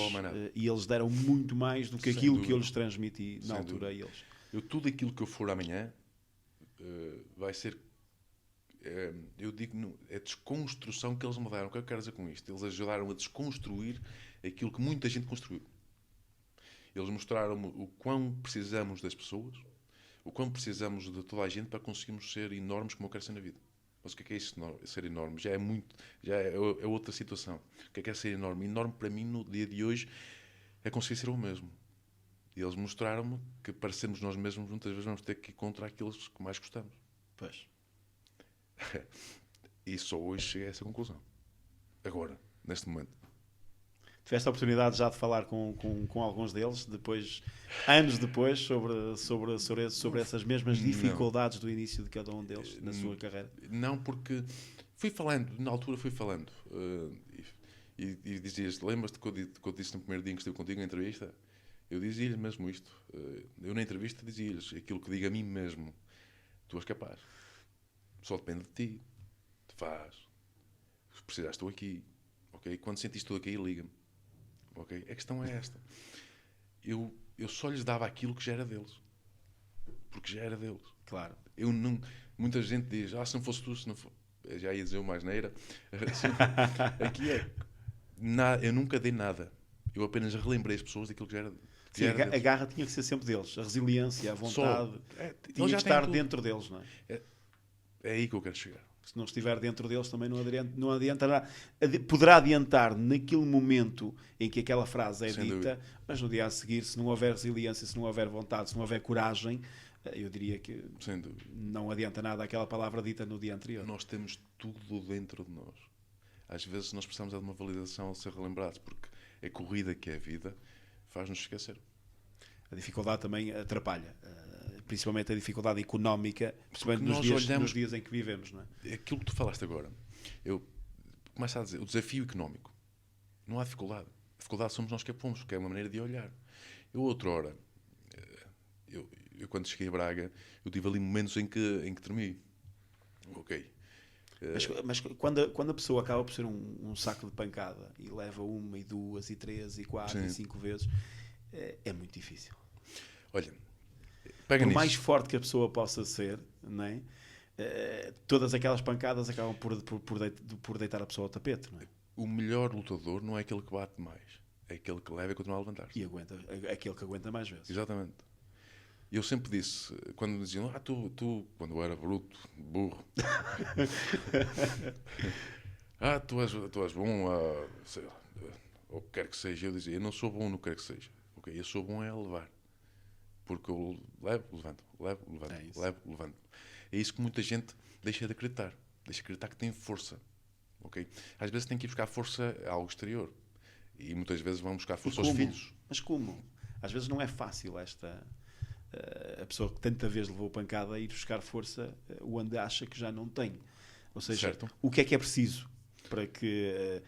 e eles deram muito mais do que aquilo que eu lhes transmiti na altura a eles. Tudo aquilo que eu for amanhã vai ser, eu digo, é desconstrução que eles me deram. O que eu quero dizer com isto? Eles ajudaram a desconstruir aquilo que muita gente construiu. Eles mostraram-me o quão precisamos das pessoas, o quão precisamos de toda a gente para conseguirmos ser enormes como eu quero ser na vida. Mas o que é isso, ser enorme? Já é outra situação. O que é ser enorme? Enorme para mim, no dia de hoje, é conseguir ser o mesmo. E eles mostraram-me que para sermos nós mesmos, muitas vezes vamos ter que ir contra aqueles que mais gostamos. Pois. E só hoje cheguei a essa conclusão. Agora, neste momento. Tiveste a oportunidade já de falar com alguns deles, anos depois, sobre essas mesmas dificuldades do início de cada um deles na sua carreira? Não, porque fui falando, na altura fui falando. E dizias, lembras-te que eu disse no primeiro dia que estive contigo na entrevista? Eu dizia-lhes mesmo isto. Eu na entrevista dizia-lhes aquilo que digo a mim mesmo. Tu és capaz. Só depende de ti. Te faz. Se precisares, estou aqui. Okay? Quando sentiste estou aqui, liga-me. Okay? A questão é esta. Eu só lhes dava aquilo que já era deles. Porque já era deles. Claro. Eu não... Muita gente diz, se não fosse tu, se não for... Eu já ia dizer o mais neira. Aqui é... eu nunca dei nada. Eu apenas relembrei as pessoas daquilo que já era deles. Sim, a garra tinha que ser sempre deles. A resiliência, a vontade. Tinha que estar dentro deles, não é? É aí que eu quero chegar. Se não estiver dentro deles, também não adiantará. Poderá adiantar naquele momento em que aquela frase é Sem dita, dúvida. mas no dia a seguir, se não houver resiliência, se não houver vontade, se não houver coragem, eu diria que Sem dúvida. não adianta nada aquela palavra dita no dia anterior. Nós temos tudo dentro de nós. Às vezes nós precisamos de uma validação ao ser relembrados, porque a corrida que é a vida faz-nos esquecer. A dificuldade também atrapalha. Principalmente a dificuldade económica, principalmente nos dias em que vivemos. Não é? Aquilo que tu falaste agora, eu começo a dizer, o desafio económico. Não há dificuldade. A dificuldade somos nós que a pomos, porque é uma maneira de olhar. Eu, outrora, eu quando cheguei a Braga, eu tive ali momentos em que tremi. Ok. Mas quando a pessoa acaba por ser um saco de pancada e leva uma, e duas, e três, e quatro, Sim. e cinco vezes, é muito difícil. Olha, por mais forte que a pessoa possa ser, não é? Todas aquelas pancadas acabam por deitar a pessoa ao tapete. Não é? O melhor lutador não é aquele que bate mais, é aquele que leva e continua a levantar-se. E aguenta, aquele que aguenta mais vezes. Exatamente. Eu sempre disse, quando me diziam, tu, quando eu era bruto, burro, tu és bom, sei lá, ou o que quer que seja, eu dizia, eu não sou bom no que quer que seja, okay? Eu sou bom a levar, porque eu levo, levanto, levanto. É isso que muita gente deixa de acreditar que tem força, ok? Às vezes tem que ir buscar força a algo exterior, e muitas vezes vão buscar força aos filhos. Mas como? Às vezes não é fácil a pessoa que tanta vez levou pancada ir buscar força onde acha que já não tem. Ou seja, certo. O que é preciso para que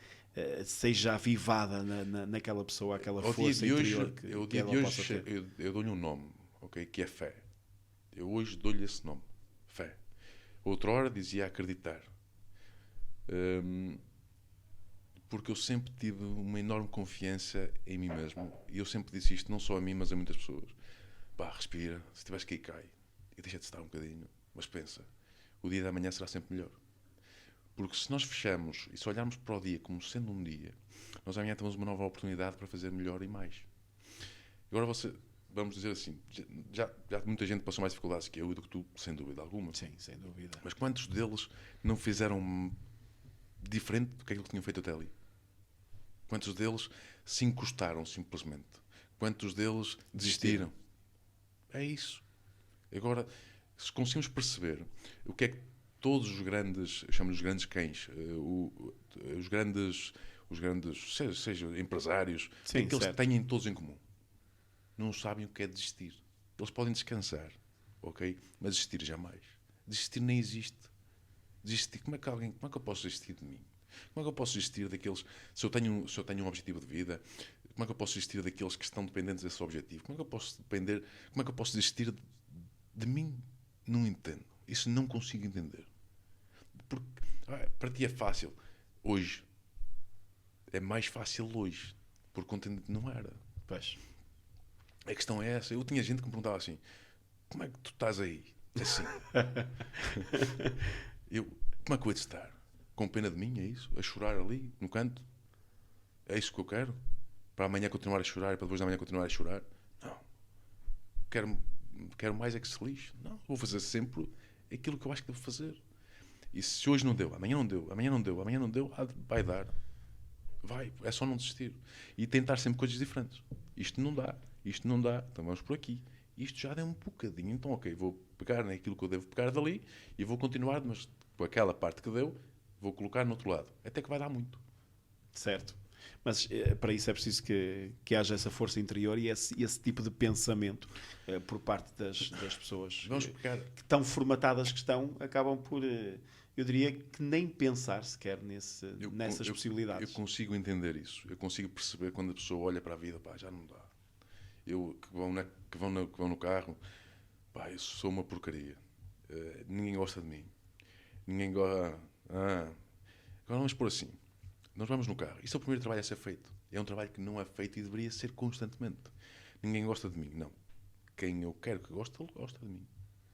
seja avivada naquela pessoa aquela força interior que ela possa ter? Eu dou-lhe um nome, okay, que é fé. Eu hoje dou-lhe esse nome, fé. Outrora dizia acreditar. Porque eu sempre tive uma enorme confiança em mim mesmo. E eu sempre disse isto, não só a mim, mas a muitas pessoas. Respira, se tiveres que ir, cai. E deixa de estar um bocadinho. Mas pensa, o dia da manhã será sempre melhor. Porque se nós fechamos e se olharmos para o dia como sendo um dia, nós amanhã temos uma nova oportunidade para fazer melhor e mais. Agora vamos dizer assim, já muita gente passou mais dificuldades que eu e do que tu, sem dúvida alguma. Sim, sem dúvida. Mas quantos deles não fizeram diferente do que aquilo que tinham feito até ali? Quantos deles se encostaram simplesmente? Quantos deles desistiram? É isso. Agora, se conseguimos perceber o que é que todos os grandes, eu chamo-lhes grandes cães, os grandes seja empresários, sim, que eles têm todos em comum. Não sabem o que é desistir. Eles podem descansar, ok? Mas desistir jamais. Desistir nem existe. Desistir, como é que eu posso desistir de mim? Como é que eu posso desistir daqueles, se eu tenho um objetivo de vida, como é que eu posso desistir daqueles que estão dependentes desse objetivo? Como é que eu posso desistir de mim? Não entendo. Isso não consigo entender. Porque para ti é fácil. Hoje. É mais fácil hoje. Porque ontem não era. Pois. A questão é essa. Eu tinha gente que me perguntava assim, como é que tu estás aí? Assim. Como é que eu hei de estar? Com pena de mim, é isso? A chorar ali, no canto? É isso que eu quero? Para amanhã continuar a chorar e para depois da manhã continuar a chorar? Não. Quero mais é que se lixe. Não. Vou fazer sempre aquilo que eu acho que devo fazer. E se hoje não deu, amanhã não deu, vai dar. Vai. É só não desistir. E tentar sempre coisas diferentes. Isto não dá, então vamos por aqui. Isto já deu um bocadinho, então ok, vou pegar naquilo que eu devo pegar dali e vou continuar, mas com aquela parte que deu, vou colocar no outro lado. Até que vai dar muito. Certo. Mas para isso é preciso que haja essa força interior e esse tipo de pensamento por parte das pessoas Vamos pegar. que estão formatadas que estão, acabam por, eu diria que nem pensar sequer nessas possibilidades. Eu consigo entender isso. Eu consigo perceber quando a pessoa olha para a vida, pá, já não dá. Que vão no carro, pá, eu sou uma porcaria. Ninguém gosta de mim. Ninguém gosta. Agora vamos pôr assim. Nós vamos no carro. Isso é o primeiro trabalho a ser feito. É um trabalho que não é feito e deveria ser constantemente. Ninguém gosta de mim. Não. Quem eu quero que goste, ele gosta de mim.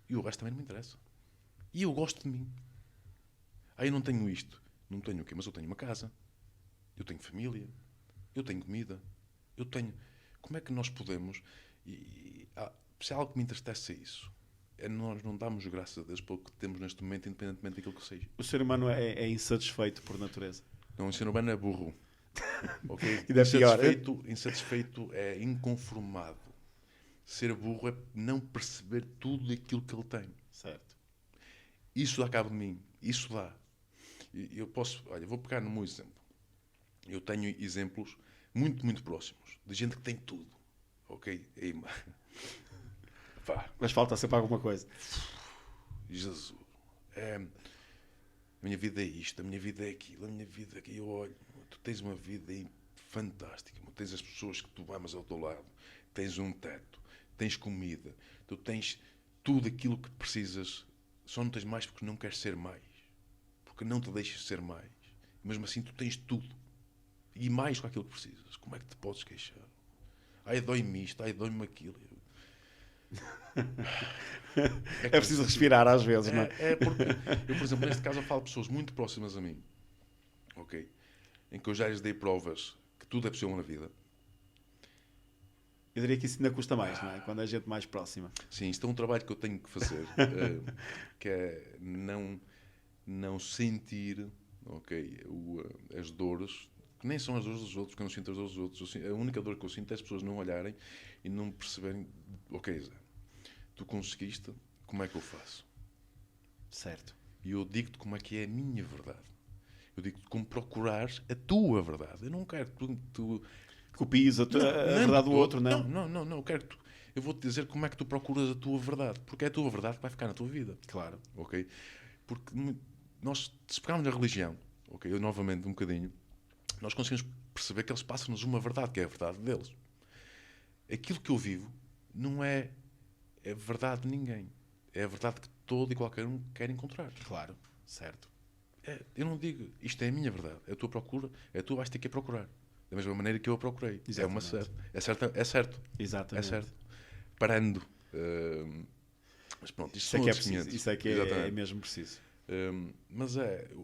E o resto também não me interessa. E eu gosto de mim. Eu não tenho isto. Não tenho o quê? Mas eu tenho uma casa. Eu tenho família. Eu tenho comida. Eu tenho... Como é que nós podemos... se há algo que me entristece é isso. Nós não damos graças a Deus pelo que temos neste momento, independentemente daquilo que seja. O ser humano é insatisfeito por natureza. Não, o ser humano é burro. Okay? Insatisfeito é inconformado. Ser burro é não perceber tudo aquilo que ele tem. Certo. Isso dá cabo de mim. Isso dá. Eu posso... Olha, vou pegar no meu exemplo. Eu tenho exemplos muito, muito próximos de gente que tem tudo. Ok? Mas falta sempre alguma coisa. Jesus. A minha vida é isto, a minha vida é aquilo, a minha vida é aquilo. Eu olho, tu tens uma vida fantástica. Tens as pessoas que tu amas ao teu lado. Tens um teto. Tens comida. Tu tens tudo aquilo que precisas. Só não tens mais porque não queres ser mais. Porque não te deixas ser mais. Mesmo assim, tu tens tudo. E mais com aquilo que precisas. Como é que te podes queixar? Ai, dói-me isto. Ai, dói-me aquilo. É preciso respirar às vezes, não é? É porque, eu, por exemplo, neste caso eu falo de pessoas muito próximas a mim. Ok? Em que eu já lhes dei provas que tudo é possível na vida. Eu diria que isso ainda custa mais, não é? Quando é gente mais próxima. Sim, isto é um trabalho que eu tenho que fazer. Que é não sentir, ok, as dores, que nem são as dores dos outros, porque eu não sinto as dores dos outros. A única dor que eu sinto é as pessoas não olharem e não perceberem, ok, Zé, tu conseguiste, como é que eu faço? Certo. E eu digo-te como é que é a minha verdade. Eu digo-te como procurares a tua verdade. Eu não quero que tu copies a verdade do outro, não. Não. Eu vou-te dizer como é que tu procuras a tua verdade. Porque é a tua verdade que vai ficar na tua vida. Claro. Ok? Porque nós, se pegarmos na religião, ok, eu novamente um bocadinho, nós conseguimos perceber que eles passam-nos uma verdade, que é a verdade deles. Aquilo que eu vivo não é a verdade de ninguém. É a verdade que todo e qualquer um quer encontrar. Claro. Certo. Eu não digo, isto é a minha verdade. É a tua procura, tu vais ter que a procurar. Da mesma maneira que eu a procurei. Exatamente. É certo. Exatamente. É certo. Parando. Mas pronto, isso é que é preciso. Isso é que é mesmo preciso. Mas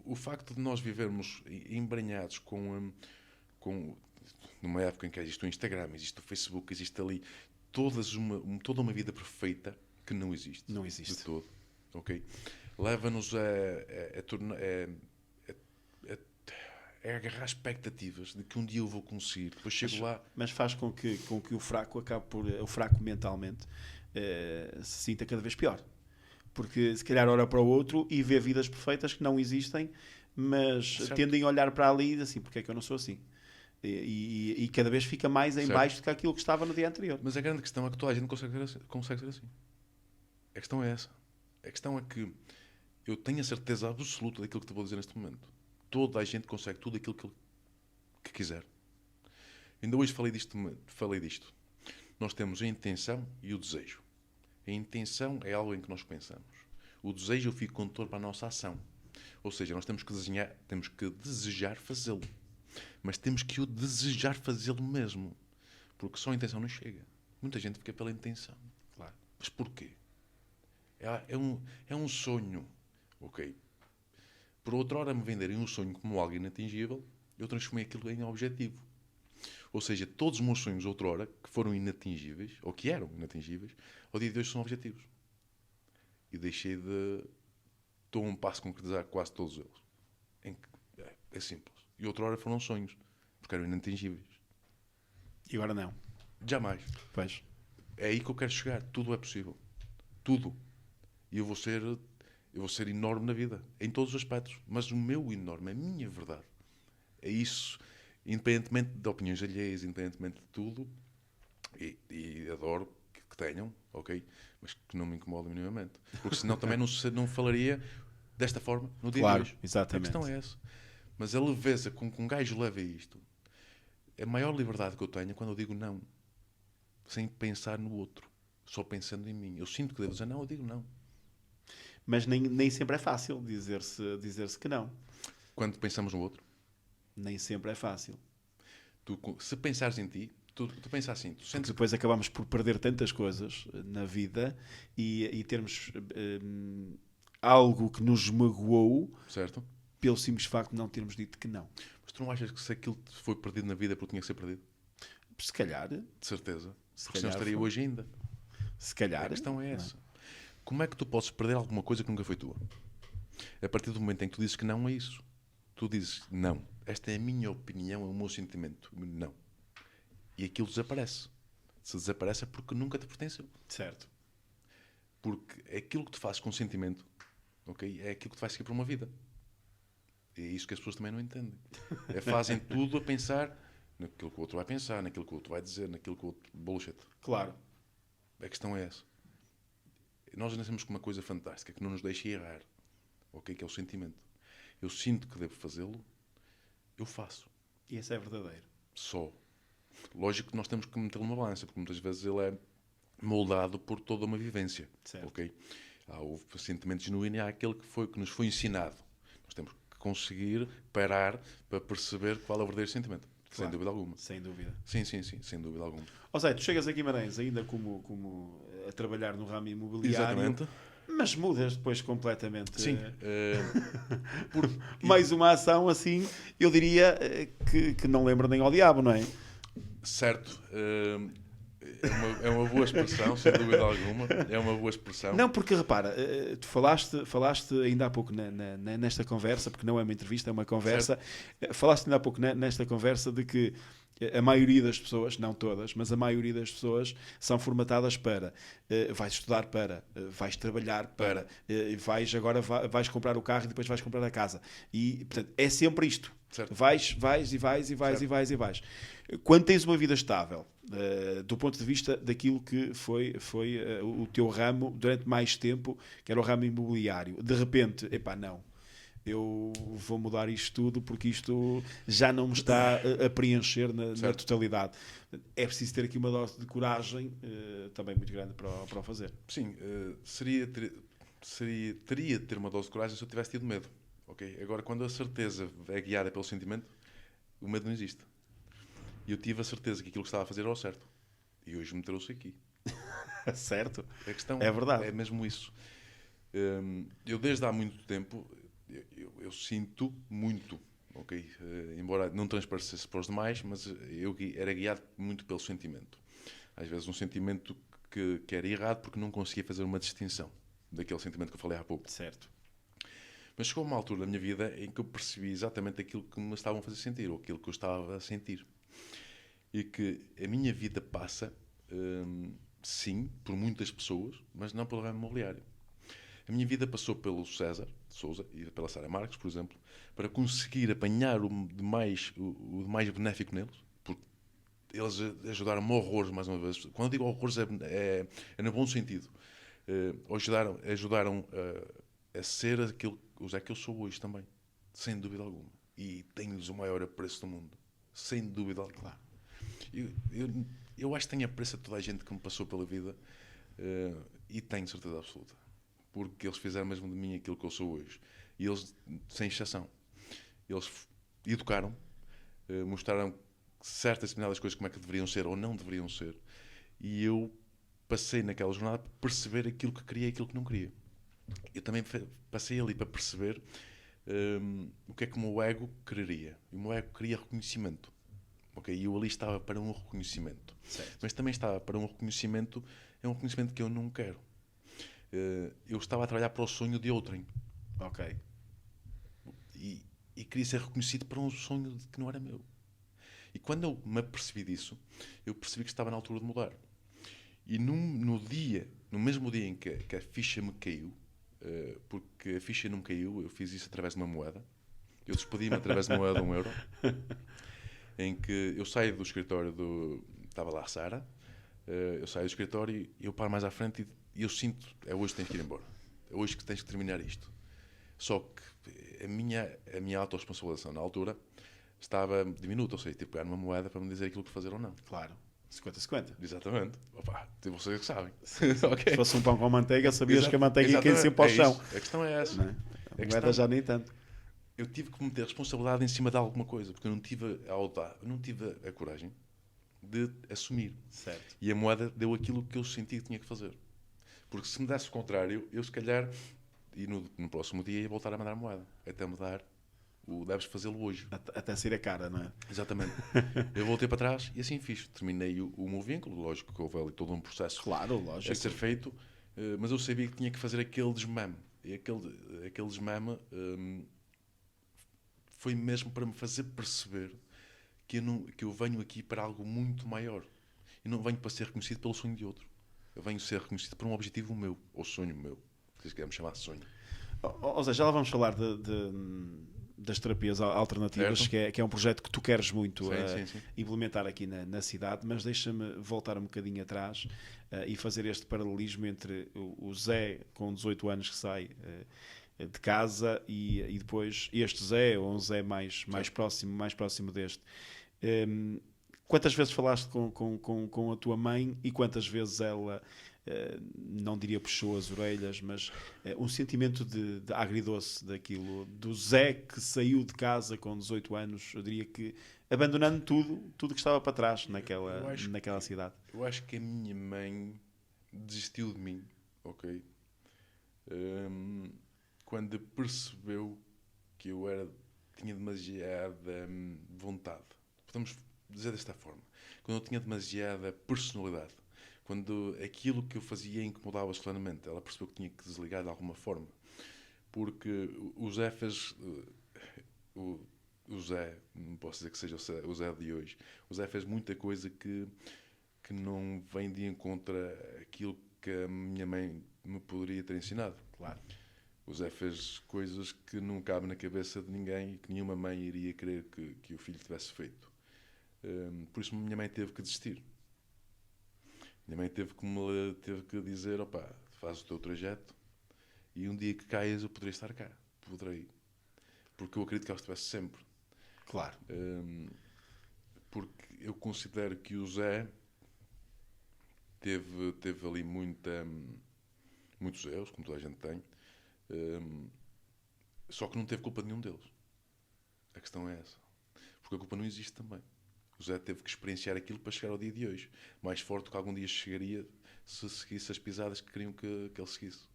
o facto de nós vivermos embranhados com numa época em que existe o Instagram, existe o Facebook, existe ali toda uma vida perfeita que não existe. Não existe. De todo. Ok? Leva-nos a agarrar expectativas de que um dia eu vou conseguir. Depois chego lá... Mas faz com que o fraco acabe por... O fraco mentalmente se sinta cada vez pior. Porque se calhar olha para o outro e vê vidas perfeitas que não existem, mas tendem a olhar para ali e diz assim, porque é que eu não sou assim? E cada vez fica mais em baixo do que aquilo que estava no dia anterior. Mas a grande questão é que toda a gente consegue ser assim. A questão é essa. A questão é que eu tenho a certeza absoluta daquilo que te vou dizer neste momento. Toda a gente consegue tudo aquilo que quiser. Ainda hoje falei disto. Nós temos a intenção e o desejo. A intenção é algo em que nós pensamos. O desejo é o fio condutor para a nossa ação. Ou seja, nós temos que desejar fazê-lo. Mas temos que o desejar fazê-lo mesmo. Porque só a intenção não chega. Muita gente fica pela intenção. Claro. Mas porquê? É um sonho. Ok? Por outra hora me venderem um sonho como algo inatingível, eu transformei aquilo em objetivo. Ou seja, todos os meus sonhos outrora, que foram inatingíveis, ou que eram inatingíveis, ao dia de hoje são objetivos. E deixei de... Estou a um passo a concretizar quase todos eles. É simples. E outrora foram sonhos, porque eram inatingíveis. E agora não. Jamais. Pois. É aí que eu quero chegar. Tudo é possível. Tudo. E eu vou ser enorme na vida, em todos os aspectos. Mas o meu enorme, a minha verdade, é isso. independentemente de opiniões alheias, independentemente de tudo, e adoro que tenham, ok? Mas que não me incomodem minimamente. Porque senão também não falaria desta forma no dia Claro, de hoje. A exatamente. questão é essa. Mas a leveza com que um gajo leva isto, a maior liberdade que eu tenho é quando eu digo não, sem pensar no outro, só pensando em mim. Eu sinto que devo dizer não, eu digo não. Mas nem sempre é fácil dizer-se que não. Quando pensamos no outro, Nem sempre é fácil. se pensares em ti, tu pensas assim, tu Porque sentes depois acabamos por perder tantas coisas na vida e termos algo que nos magoou certo? pelo simples facto de não termos dito que não. Mas tu não achas que se aquilo foi perdido na vida é porque tinha que ser perdido? Se calhar, De certeza. se Porque senão calhar estaria foi. hoje ainda. Se calhar. A questão é Não essa. Como é que tu podes perder alguma coisa que nunca foi tua? A partir do momento em que tu dizes que não é isso. Tu dizes não. Esta é a minha opinião, é o meu sentimento. Não. E aquilo desaparece. Se desaparece é porque nunca te pertenceu. Certo. Porque aquilo que tu fazes com sentimento, ok, é aquilo que te vai seguir por uma vida. E é isso que as pessoas também não entendem. Fazem tudo a pensar naquilo que o outro vai pensar, naquilo que o outro vai dizer, naquilo que o outro... Bullshit. Claro. A questão é essa. Nós nascemos com uma coisa fantástica que não nos deixa errar. Ok? Que é o sentimento. Eu sinto que devo fazê-lo, eu faço. E esse é verdadeiro. Só. Lógico que nós temos que metê-lo numa balança, porque muitas vezes ele é moldado por toda uma vivência. Certo. Ok? Há o sentimento genuíno e há aquele que nos foi ensinado. Nós temos que conseguir parar para perceber qual é o verdadeiro sentimento. Claro. Sem dúvida alguma. Sem dúvida. Sim, sem dúvida alguma. Ou seja, tu chegas a Guimarães ainda como a trabalhar no ramo imobiliário. Exatamente. Mas mudas depois completamente. Sim. Mais uma ação assim, eu diria que não lembra nem ao diabo, não é? Certo. É uma boa expressão, sem dúvida alguma. É uma boa expressão. Não, porque repara, tu falaste ainda há pouco nesta conversa, porque não é uma entrevista, é uma conversa. Falaste ainda há pouco nesta conversa de que a maioria das pessoas, não todas, mas a maioria das pessoas são formatadas para vais estudar para, vais trabalhar para, vais comprar o carro e depois vais comprar a casa. E, portanto, é sempre isto. Certo. Vais. Quando tens uma vida estável, do ponto de vista daquilo que foi o teu ramo durante mais tempo, que era o ramo imobiliário, de repente, epá, não. Eu vou mudar isto tudo porque isto já não me está a preencher na totalidade. É preciso ter aqui uma dose de coragem também muito grande para o fazer. Sim, teria de ter uma dose de coragem se eu tivesse tido medo. Okay? Agora, quando a certeza é guiada pelo sentimento, o medo não existe. E eu tive a certeza que aquilo que estava a fazer era o certo. E hoje me trouxe aqui. Certo? A questão é verdade. É mesmo isso. Eu desde há muito tempo... Eu sinto muito, ok? Embora não transparecesse para os demais, mas eu era guiado muito pelo sentimento. Às vezes um sentimento que era errado porque não conseguia fazer uma distinção daquele sentimento que eu falei há pouco. Certo. Mas chegou uma altura da minha vida em que eu percebi exatamente aquilo que me estavam a fazer sentir, ou aquilo que eu estava a sentir. E que a minha vida passa, sim, por muitas pessoas, mas não pelo ramo imobiliário. A minha vida passou pelo César Sousa e pela Sara Marques, por exemplo, para conseguir apanhar o de mais benéfico neles, porque eles ajudaram-me horrores, mais uma vez. Quando eu digo horrores é no bom sentido. Ajudaram a ser o Zé que eu sou hoje também, sem dúvida alguma. E tenho-lhes o maior apreço do mundo, sem dúvida alguma. Claro. Eu acho que tenho apreço a toda a gente que me passou pela vida e tenho certeza absoluta. Porque eles fizeram mesmo de mim aquilo que eu sou hoje. E eles, sem exceção, eles educaram, mostraram certas determinadas coisas como é que deveriam ser ou não deveriam ser. E eu passei naquela jornada para perceber aquilo que queria e aquilo que não queria. Eu também passei ali para perceber o que é que o meu ego quereria. E o meu ego queria reconhecimento. Okay? E eu ali estava para um reconhecimento. Certo. Mas também estava para um reconhecimento, é um reconhecimento que eu não quero. Eu estava a trabalhar para o sonho de outrem. Ok. E queria ser reconhecido para um sonho que não era meu. E quando eu me apercebi disso, eu percebi que estava na altura de mudar. E no mesmo dia em que a ficha me caiu, porque a ficha não me caiu, eu fiz isso através de uma moeda. Eu despedi-me através de uma moeda de €1. em que eu saio do escritório estava lá a Sara, eu saio do escritório e eu paro mais à frente e eu sinto, é hoje que tens que ir embora. É hoje que tens que terminar isto. Só que a minha autorresponsabilização na altura estava diminuta, ou seja, tive que pegar numa moeda para me dizer aquilo que fazer ou não. Claro. 50-50. Exatamente. Opa, vocês que sabem. Okay. Se fosse um pão com manteiga, sabias que a manteiga ia cair sempre ao chão. A questão é essa. Não é? A moeda já nem tanto. Eu tive que meter responsabilidade em cima de alguma coisa, porque eu não tive a coragem de assumir. Certo. E a moeda deu aquilo que eu senti que tinha que fazer. Porque se me desse o contrário, eu se calhar, e no próximo dia, ia voltar a mandar a moeda. Até me dar deves fazê-lo hoje. Até ser a cara, não é? Exatamente. Eu voltei para trás e assim fiz. Terminei o meu vínculo. Lógico que houve ali todo um processo a ser feito, mas eu sabia que tinha que fazer aquele desmame. E aquele desmame foi mesmo para me fazer perceber que eu venho aqui para algo muito maior. E não venho para ser reconhecido pelo sonho de outro. Eu venho ser reconhecido por um objetivo meu, ou sonho meu. Se queremos chamar de sonho. Ou seja, já lá vamos falar das terapias alternativas, que é um projeto que tu queres muito sim. implementar aqui na cidade, mas deixa-me voltar um bocadinho atrás e fazer este paralelismo entre o Zé com 18 anos que sai de casa e depois este Zé, ou um Zé mais próximo deste. Quantas vezes falaste com a tua mãe e quantas vezes ela, não diria puxou as orelhas, mas um sentimento de agridoce daquilo, do Zé que saiu de casa com 18 anos, eu diria que abandonando tudo que estava para trás naquela cidade. Eu acho que a minha mãe desistiu de mim, ok? Quando percebeu que eu tinha demasiada vontade. Podemos dizer desta forma. Quando eu tinha demasiada personalidade. Quando aquilo que eu fazia incomodava solenemente. Ela percebeu que tinha que desligar de alguma forma. Porque o Zé fez... O Zé, não posso dizer que seja o Zé de hoje. O Zé fez muita coisa que não vem de encontro àquilo que a minha mãe me poderia ter ensinado. Claro. O Zé fez coisas que não cabem na cabeça de ninguém e que nenhuma mãe iria querer que o filho tivesse feito. Por isso minha mãe teve que desistir. Minha mãe teve que dizer, opá, faz o teu trajeto e um dia que caias eu poderei estar cá. Poderei. Porque eu acredito que ela estivesse sempre. Claro. Porque eu considero que o Zé teve ali muitos erros, como toda a gente tem. Só que não teve culpa de nenhum deles. A questão é essa. Porque a culpa não existe também. O Zé teve que experienciar aquilo para chegar ao dia de hoje. Mais forte do que algum dia chegaria se seguisse as pisadas que queriam que ele seguisse.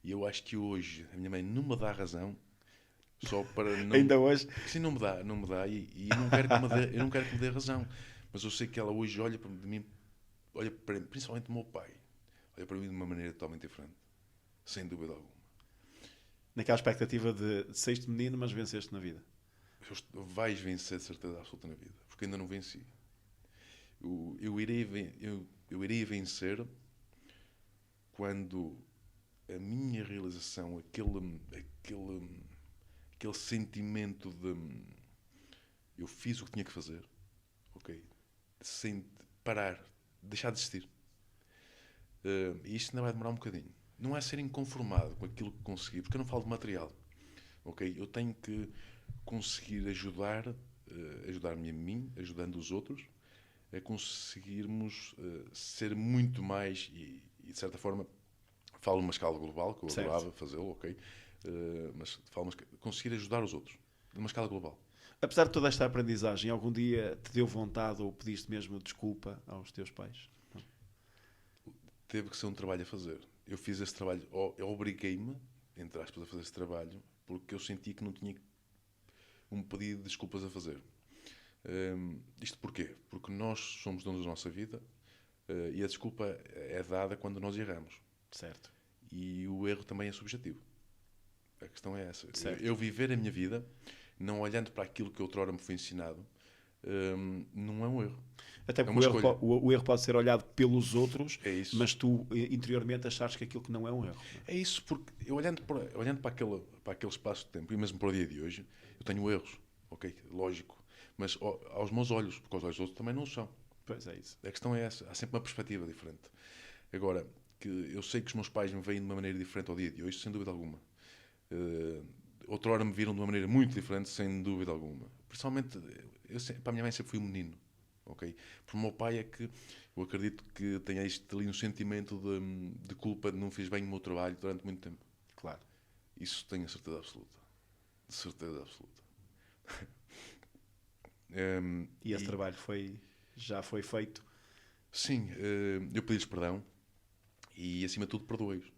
E eu acho que hoje a minha mãe não me dá razão só para não... Ainda hoje? Sim, não me dá. E eu não quero que me dê razão. Mas eu sei que ela hoje olha para mim, principalmente o meu pai, olha para mim de uma maneira totalmente diferente. Sem dúvida alguma. Naquela expectativa de saíste menino, mas venceste na vida. Vais vencer de certeza absoluta na vida. Porque ainda não venci. Eu irei vencer quando a minha realização, aquele sentimento de eu fiz o que tinha que fazer, ok? Sem parar, deixar de existir. E isto ainda vai demorar um bocadinho. Não é ser inconformado com aquilo que consegui, porque eu não falo de material, ok? Eu tenho que conseguir ajudar-me a mim, ajudando os outros, a conseguirmos ser muito mais e de certa forma falo numa escala global, que eu adorava fazê-lo, ok? Mas conseguir ajudar os outros numa escala global. Apesar de toda esta aprendizagem, algum dia te deu vontade ou pediste mesmo desculpa aos teus pais? Não. Teve que ser um trabalho a fazer. Eu fiz esse trabalho, eu obriguei-me, entre aspas, a fazer esse trabalho, porque eu senti que não tinha um pedido de desculpas a fazer. Isto porquê? Porque nós somos donos da nossa vida e a desculpa é dada quando nós erramos. Certo. E o erro também é subjetivo. A questão é essa. Certo. Eu viver a minha vida, não olhando para aquilo que outrora me foi ensinado, não é um erro. Até porque o erro pode ser olhado pelos outros, mas tu interiormente achares que aquilo que não é um erro. É isso, porque eu olhando para aquele espaço de tempo, e mesmo para o dia de hoje, eu tenho erros, ok? Lógico. Mas aos meus olhos, porque aos olhos dos outros também não são. Pois é isso. A questão é essa. Há sempre uma perspectiva diferente. Agora, que eu sei que os meus pais me veem de uma maneira diferente ao dia de hoje, sem dúvida alguma. Outrora me viram de uma maneira muito diferente, sem dúvida alguma. Principalmente, para a minha mãe sempre fui um menino. Okay? Para o meu pai é que eu acredito que tenha isto ali um sentimento de culpa de não fiz bem o meu trabalho durante muito tempo. Claro. Isso tenho a certeza absoluta. De certeza absoluta. E esse trabalho já foi feito? Sim, eu pedi-lhes perdão e, acima de tudo, perdoei-os.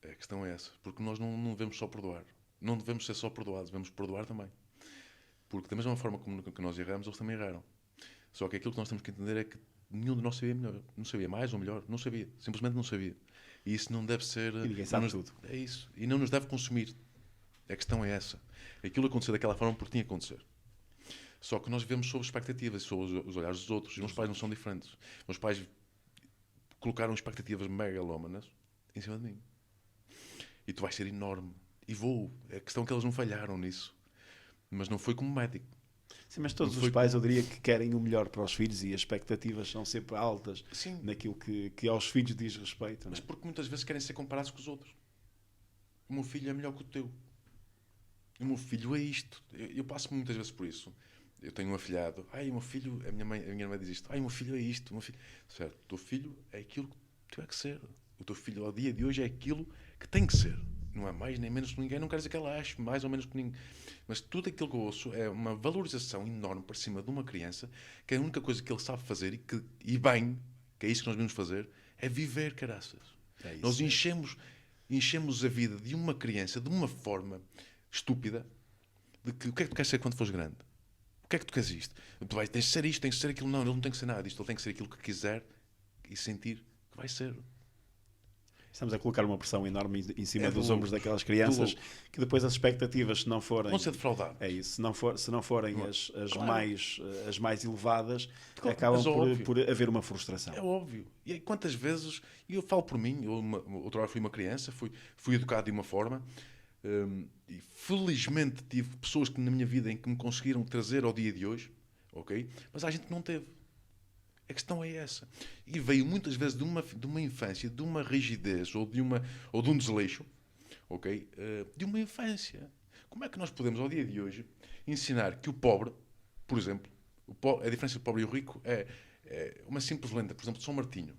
A questão é essa. Porque nós não devemos só perdoar. Não devemos ser só perdoados, devemos perdoar também. Porque da mesma forma como que nós erramos, eles também erraram. Só que aquilo que nós temos que entender é que nenhum de nós sabia melhor. Não sabia mais ou melhor. Não sabia. Simplesmente não sabia. E isso não deve ser... E ninguém sabe tudo. É isso. E não nos deve consumir. A questão é essa. Aquilo aconteceu daquela forma porque tinha que acontecer. Só que nós vivemos sob expectativas, sob os olhares dos outros. E os meus pais não são diferentes. Os meus pais colocaram expectativas megalómanas em cima de mim. E tu vais ser enorme. E vou. A questão é que eles não falharam nisso. Mas não foi como médico. Sim, mas todos os pais, eu diria que querem o melhor para os filhos e as expectativas são sempre altas. Sim. Naquilo que aos filhos diz respeito. Mas porque muitas vezes querem ser comparados com os outros. O meu filho é melhor que o teu. O meu filho é isto. Eu passo muitas vezes por isso. Eu tenho um afilhado. Ai, o meu filho... A minha irmã diz isto. Ai, o meu filho é isto. O meu filho... Certo. O teu filho é aquilo que tu é que ser. O teu filho, ao dia de hoje, é aquilo que tem que ser. Não é mais nem menos que ninguém. Não quer dizer que ela ache mais ou menos que ninguém. Mas tudo aquilo que eu ouço é uma valorização enorme por cima de uma criança, que a única coisa que ele sabe fazer e bem, que é isso que nós devemos fazer, é viver, caraças. É isso, nós enchemos a vida de uma criança de uma forma estúpida, de que o que é que tu queres ser quando fores grande? O que é que tu queres isto? Tens de ser isto, tens de ser aquilo. Não, ele não tem que ser nada disto. Ele tem que ser aquilo que quiser e sentir que vai ser. Estamos a colocar uma pressão enorme em cima dos ombros daquelas crianças que depois as expectativas, se não forem... Vão ser defraudadas. É isso. Se não forem as mais elevadas, claro, acabam por haver uma frustração. É óbvio. E quantas vezes... E eu falo por mim. Outra hora fui uma criança, fui educado de uma forma... e felizmente tive pessoas que na minha vida em que me conseguiram trazer ao dia de hoje, ok? Mas há gente que não teve. A questão é essa. E veio muitas vezes de uma infância, de uma rigidez ou de um desleixo, ok? De uma infância. Como é que nós podemos ao dia de hoje ensinar que o pobre, por exemplo, a diferença do pobre e o rico é uma simples lenda, por exemplo, de São Martinho,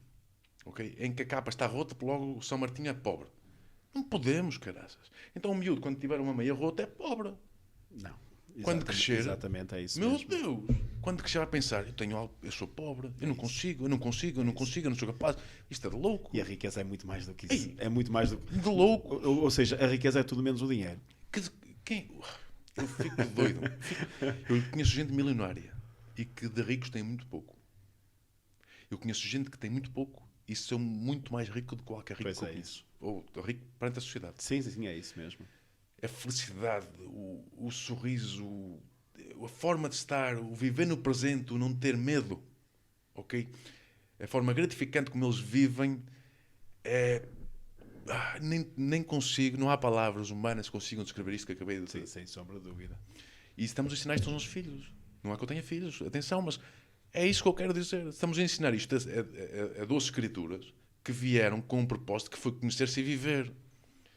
ok? Em que a capa está rota, logo o São Martinho é pobre. Não podemos, caraças. Então o miúdo, quando tiver uma meia rota, é pobre. Não. Quando crescer... Exatamente, é isso meu mesmo. Deus! Quando crescer vai pensar, eu sou pobre, eu não consigo, eu não sou capaz. Isto é de louco. E a riqueza é muito mais do que isso. É muito mais do que... De louco. Ou seja, a riqueza é tudo menos o dinheiro. Eu fico doido. Eu conheço gente milionária e que de ricos tem muito pouco. Eu conheço gente que tem muito pouco e são muito mais rico do que qualquer rico que eu conheço. Ou rico perante a sociedade. Sim, é isso mesmo. A felicidade, o sorriso, a forma de estar, o viver no presente, o não ter medo, ok? A forma gratificante como eles vivem é... nem consigo, não há palavras humanas que consigam descrever isto que acabei de dizer. Sim, sem sombra de dúvida. E estamos a ensinar isto aos nossos filhos. Não é que eu tenha filhos, atenção, mas é isso que eu quero dizer. Estamos a ensinar isto a 12 escrituras que vieram com um propósito que foi conhecer-se e viver.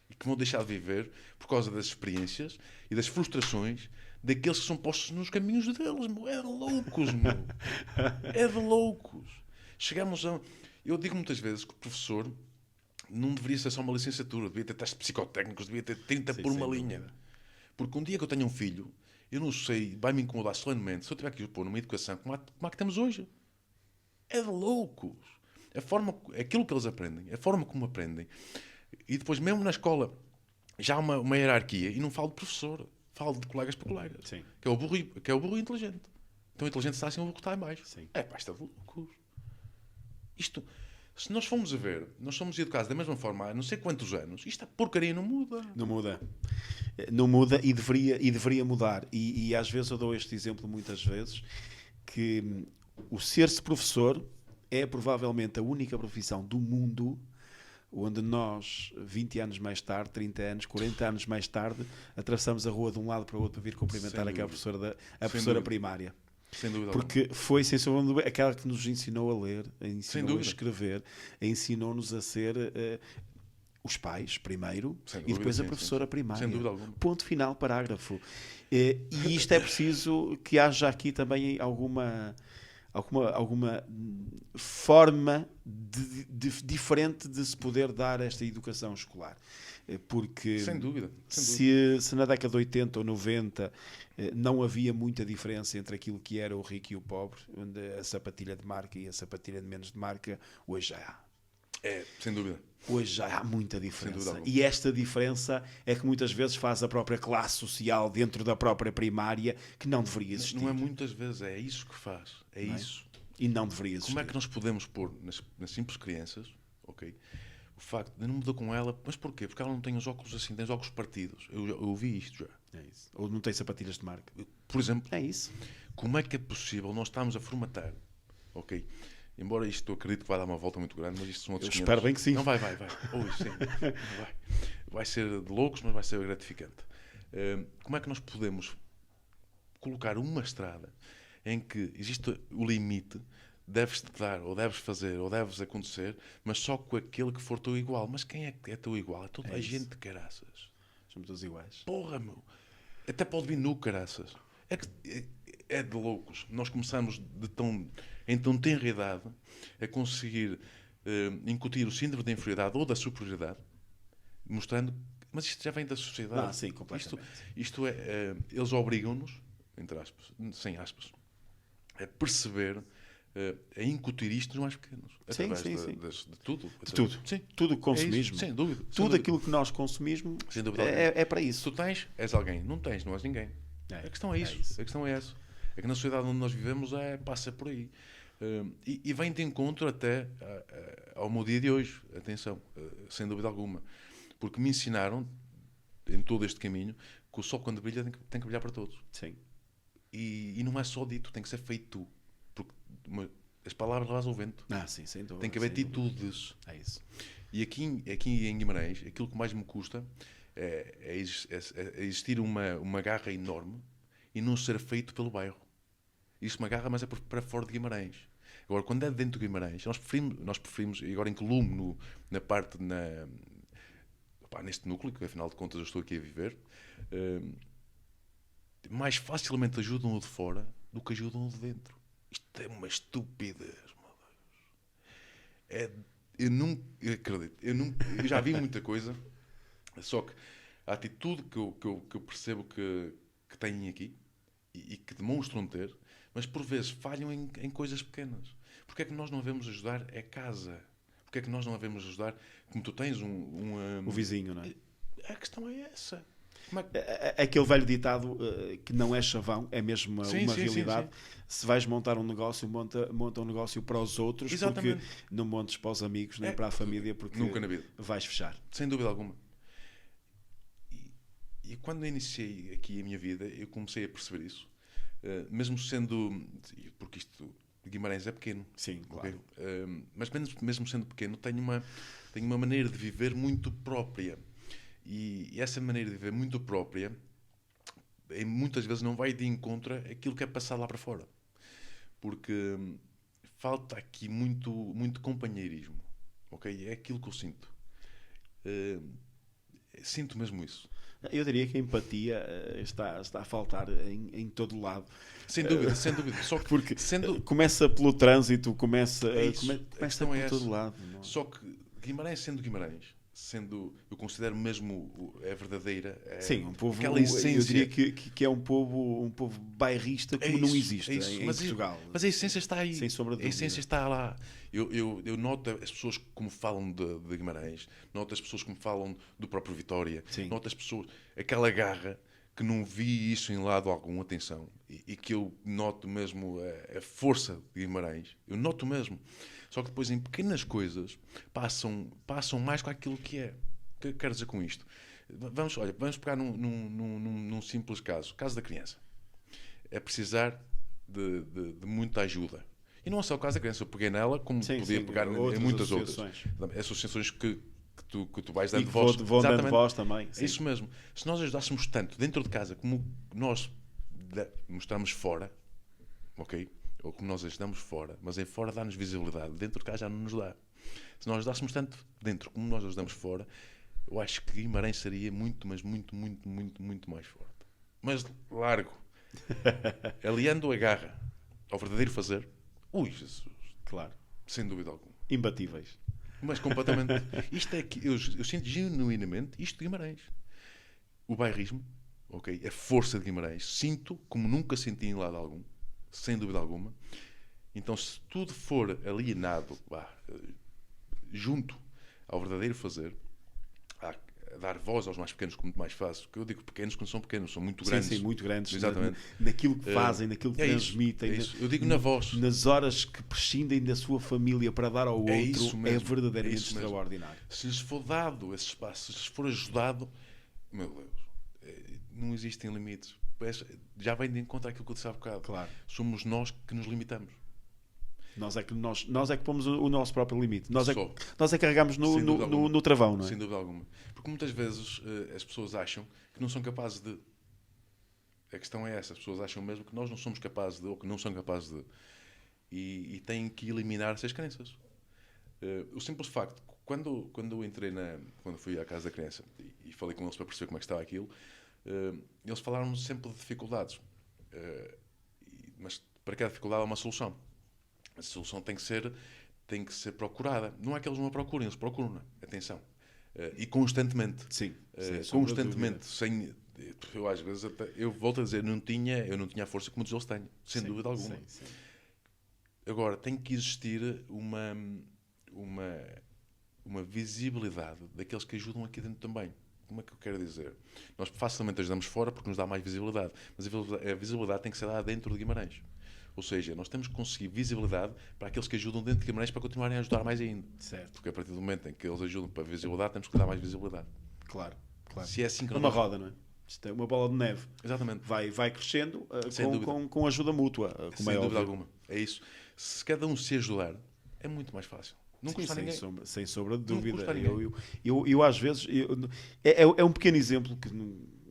E que vão deixar de viver por causa das experiências e das frustrações daqueles que são postos nos caminhos deles, meu. É de loucos, meu. É de loucos. Chegamos a... Eu digo muitas vezes que o professor não deveria ser só uma licenciatura, devia ter testes psicotécnicos, devia ter 30 por uma linha. Porque um dia que eu tenho um filho, eu não sei, vai-me incomodar solenemente, se eu tiver que o pôr numa educação como a que temos hoje. É de loucos. Aquilo que eles aprendem, a forma como aprendem. E depois, mesmo na escola, já há uma hierarquia. E não falo de professor, falo de colegas para colegas. Sim. Que é o burro inteligente. Então o inteligente está assim, o burro está em baixo. Sim. Isto é de loucos. Isto, se nós formos a ver, nós somos educados da mesma forma há não sei quantos anos, isto a porcaria não muda. Não muda e deveria mudar. E às vezes eu dou este exemplo muitas vezes, que o ser-se professor é provavelmente a única profissão do mundo onde nós, 20 anos mais tarde, 30 anos, 40 anos mais tarde, atravessamos a rua de um lado para o outro para vir cumprimentar aquela professora primária. Sem dúvida. Porque foi, sem sombra de dúvida, aquela que nos ensinou a ler, ensinou a escrever, ensinou-nos a ser os pais, primeiro, e depois a professora primária. Sem dúvida alguma. Ponto final, parágrafo. E isto é preciso que haja aqui também alguma forma diferente de se poder dar esta educação escolar. Porque sem dúvida. Se na década de 80 ou 90 não havia muita diferença entre aquilo que era o rico e o pobre, onde a sapatilha de marca e a sapatilha de menos de marca, hoje já há. Sem dúvida. Hoje já há muita diferença. E esta diferença é que muitas vezes faz a própria classe social dentro da própria primária que não deveria existir. Não é muitas vezes, é isso que faz. É isso. E não deveria existir. Como é que nós podemos pôr nas simples crianças, ok, o facto de não mudar com ela, mas porquê? Porque ela não tem os óculos assim, tem os óculos partidos. Eu ouvi isto já. É isso. Ou não tem sapatilhas de marca. Por exemplo, é isso. Como é que é possível nós estarmos a formatar, ok? Embora isto eu acredito que vai dar uma volta muito grande, mas isto são outros 500. Espero bem que sim. Não, vai. Sim. Vai ser de loucos, mas vai ser gratificante. Como é que nós podemos colocar uma estrada em que existe o limite, deves dar, ou deves fazer, ou deves acontecer, mas só com aquele que for teu igual. Mas quem é que é teu igual? É toda a gente de caraças. Somos todos iguais. Porra, meu. Até pode vir nu, caraças. É de loucos. Nós começamos em tão tenra idade a conseguir incutir o síndrome da inferioridade ou da superioridade, mostrando. Mas isto já vem da sociedade. Sim, completamente. Isto é. Eles obrigam-nos, entre aspas, sem aspas, a perceber, a incutir isto nos mais pequenos. Através de tudo. De tudo. Sim. Tudo o que consumimos. Sem dúvida. Tudo aquilo que nós consumimos é para isso. Se tu tens, és alguém. Não tens, não és ninguém. A questão é isso. A questão é essa. É que na sociedade onde nós vivemos passa por aí. E vem de encontro até ao meu dia de hoje. Atenção, sem dúvida alguma. Porque me ensinaram, em todo este caminho, que o sol quando brilha tem que brilhar para todos. Sim. E não é só dito, tem que ser feito tu. Porque as palavras levas ao vento. Sim, sem dúvida. Tem que haver atitudes. É isso. E aqui em Guimarães, aquilo que mais me custa é existir uma garra enorme e não ser feito pelo bairro. Isto uma garra, mas é para fora de Guimarães. Agora, quando é dentro de Guimarães, nós preferimos, e agora incluo-me na parte, neste núcleo, que afinal de contas eu estou aqui a viver, mais facilmente ajudam o de fora do que ajudam o de dentro. Isto é uma estupidez, meu Deus. Eu acredito. Eu já vi muita coisa, só que a atitude que eu percebo que têm aqui e que demonstram ter, mas por vezes falham em coisas pequenas. Porque é que nós não devemos ajudar a casa? Porque é que nós não devemos ajudar, como tu tens o vizinho, não é? A questão é essa. Aquele velho ditado que não é chavão, é mesmo uma realidade. Sim. Se vais montar um negócio, monta um negócio para os outros. Exatamente. Porque não montes para os amigos nem para a família, porque nunca na vida vais fechar. Sem dúvida alguma. E quando eu iniciei aqui a minha vida, eu comecei a perceber isso. Mesmo sendo... Porque isto... Guimarães é pequeno. Sim, claro. Okay? Mas mesmo sendo pequeno, tenho uma maneira de viver muito própria. E essa maneira de viver muito própria, muitas vezes não vai de encontro àquilo que é passado lá para fora. Porque falta aqui muito companheirismo. Okay? É aquilo que eu sinto. Sinto mesmo isso. Eu diria que a empatia está a faltar em todo lado. Sem dúvida. Só que porque começa pelo trânsito, começa por todo lado. Não? Só que Guimarães, eu considero mesmo a verdadeira. Sim, um povo. Aquela essência. Eu diria que é um povo bairrista como não existe em Portugal. Mas a essência está aí. Sem sombra de dúvida. A essência está lá. Eu noto as pessoas como falam de Guimarães, noto as pessoas como falam do próprio Vitória, noto as pessoas, aquela garra que não vi isso em lado algum, atenção, e que eu noto mesmo a força de Guimarães, eu noto mesmo. Só que depois em pequenas coisas passam mais com aquilo que é. O que eu quero dizer com isto? Vamos pegar num simples caso da criança. É precisar de muita ajuda. E não é só o caso da criança, eu peguei nela, como podia pegar em muitas outras. Associações que que tu vais E dando que voz. vão dando Exatamente. voz também. É Sim. isso mesmo. Se nós ajudássemos tanto dentro de casa como nós mostramos fora, ok? Ou como nós ajudamos fora, mas em fora dá-nos visibilidade, dentro de casa já não nos dá. Se nós ajudássemos tanto dentro como nós ajudamos fora, eu acho que Guimarães seria muito, mas muito, muito, muito, muito mais forte. Mas largo, aliando a garra ao verdadeiro fazer, ui, Jesus, Claro. sem dúvida alguma. Imbatíveis. Mas completamente. Isto é que eu sinto genuinamente isto de Guimarães. O bairrismo, ok? A força de Guimarães, sinto como nunca senti em lado algum, sem dúvida alguma. Então, se tudo for alienado, junto ao verdadeiro fazer, a dar voz aos mais pequenos, como mais faço, que eu digo pequenos quando são pequenos, são muito grandes. Sim, muito grandes. Exatamente. Naquilo que fazem, naquilo que transmitem. É isso. Eu digo na voz. Nas horas que prescindem da sua família para dar ao outro, isso mesmo. é verdadeiramente É isso mesmo. extraordinário. Se lhes for dado esse espaço, se lhes for ajudado, meu Deus, não existem limites. Já vem de encontro àquilo que eu disse há bocado. Claro. Somos nós que nos limitamos. Nós é que pomos o nosso próprio limite. Nós é que carregamos Sem dúvida alguma. no travão, não é? Sem dúvida alguma. Porque muitas vezes as pessoas acham que não são capazes de. A questão é essa. As pessoas acham mesmo que nós não somos capazes de, ou que não são capazes de. E têm que eliminar essas crenças. O simples facto, quando eu entrei quando fui à casa da criança e falei com eles para perceber como é que estava aquilo, eles falaram sempre de dificuldades. Mas para cada dificuldade há uma solução. A solução tem que ser procurada. Não é que eles não a procurem, eles procuram. Atenção. E constantemente. Sim. Constantemente. Eu às vezes eu volto a dizer, eu não tinha a força que muitos deles têm. Sem dúvida alguma. Sim. Agora, tem que existir uma visibilidade daqueles que ajudam aqui dentro também. Como é que eu quero dizer? Nós facilmente ajudamos fora porque nos dá mais visibilidade. Mas a visibilidade tem que ser dada dentro de Guimarães. Ou seja, nós temos que conseguir visibilidade para aqueles que ajudam dentro de Guimarães para continuarem a ajudar mais ainda. Certo. Porque a partir do momento em que eles ajudam para a visibilidade, temos que dar mais visibilidade. Claro. Se é assim que uma roda, não é? Isto é uma bola de neve. Exatamente. Vai crescendo com ajuda mútua. Sem dúvida alguma. É isso. Se cada um se ajudar, é muito mais fácil. Não custa ninguém. Sem sombra de dúvida. Eu Eu às vezes... É um pequeno exemplo que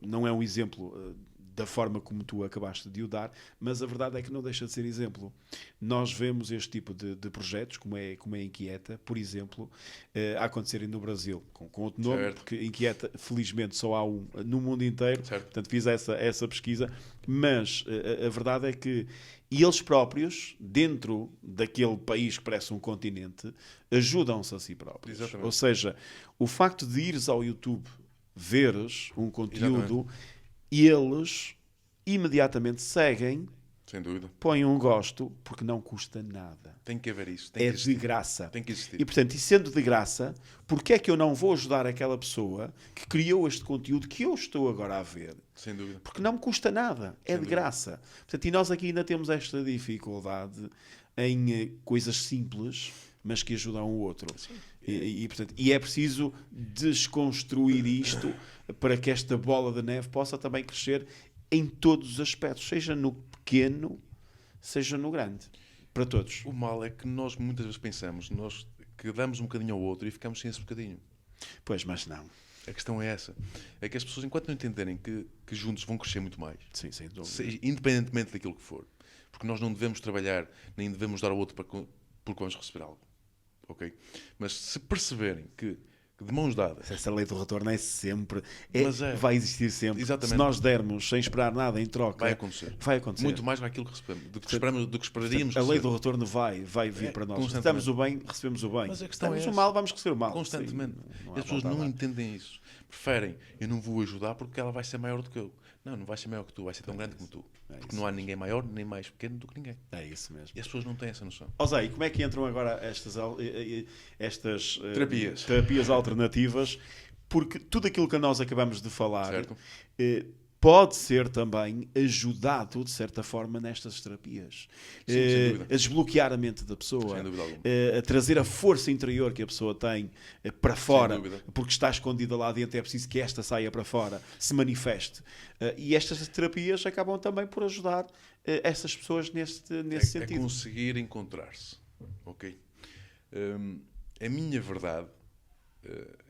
não é um exemplo da forma como tu acabaste de o dar, mas a verdade é que não deixa de ser exemplo. Nós vemos este tipo de projetos, como é Inquieta, por exemplo, a acontecerem no Brasil, com outro nome, certo. porque Inquieta, felizmente, só há um no mundo inteiro, certo. Portanto fiz essa pesquisa, mas a verdade é que eles próprios, dentro daquele país que parece um continente, ajudam-se a si próprios. Exatamente. Ou seja, o facto de ires ao YouTube, veres um conteúdo, eles imediatamente seguem, sem dúvida, põem um gosto, porque não custa nada. Tem que haver isso. É de graça. Tem que existir. E, portanto, e sendo de graça, porque é que eu não vou ajudar aquela pessoa que criou este conteúdo que eu estou agora a ver? Sem dúvida. Porque não me custa nada. É de graça. Portanto, e nós aqui ainda temos esta dificuldade em coisas simples, mas que ajudam o outro. Portanto, é preciso desconstruir isto para que esta bola de neve possa também crescer em todos os aspectos, seja no pequeno, seja no grande, para todos. O mal é que nós muitas vezes pensamos, nós que damos um bocadinho ao outro e ficamos sem esse bocadinho. Pois, mas não. A questão é essa. É que as pessoas, enquanto não entenderem que juntos vão crescer muito mais, sim, sem dúvida, independentemente daquilo que for, porque nós não devemos trabalhar, nem devemos dar ao outro porque vamos receber algo. Ok? Mas se perceberem que de mãos dadas... Essa lei do retorno é sempre... vai existir sempre. Exatamente. Se nós dermos sem esperar nada em troca... Vai acontecer. Muito mais do que aquilo que recebemos. Do que esperaríamos receber. A lei do retorno vai vir para nós. Se damos o bem, recebemos o bem. Mas a questão se damos o mal, vamos receber o mal. Constantemente. E as pessoas não entendem isso. Preferem, eu não vou ajudar porque ela vai ser maior do que eu. Não vai ser maior que tu, vai ser tão grande como tu. Porque não há ninguém maior nem mais pequeno do que ninguém. É isso mesmo. E as pessoas não têm essa noção. Zé, e como é que entram agora estas terapias alternativas? Porque tudo aquilo que nós acabamos de falar pode ser também ajudado, de certa forma, nestas terapias. Sim, a desbloquear a mente da pessoa, a trazer a força interior que a pessoa tem para fora, porque está escondida lá dentro, é preciso que esta saia para fora, se manifeste. E estas terapias acabam também por ajudar essas pessoas nesse sentido. É conseguir encontrar-se. Ok? A minha verdade,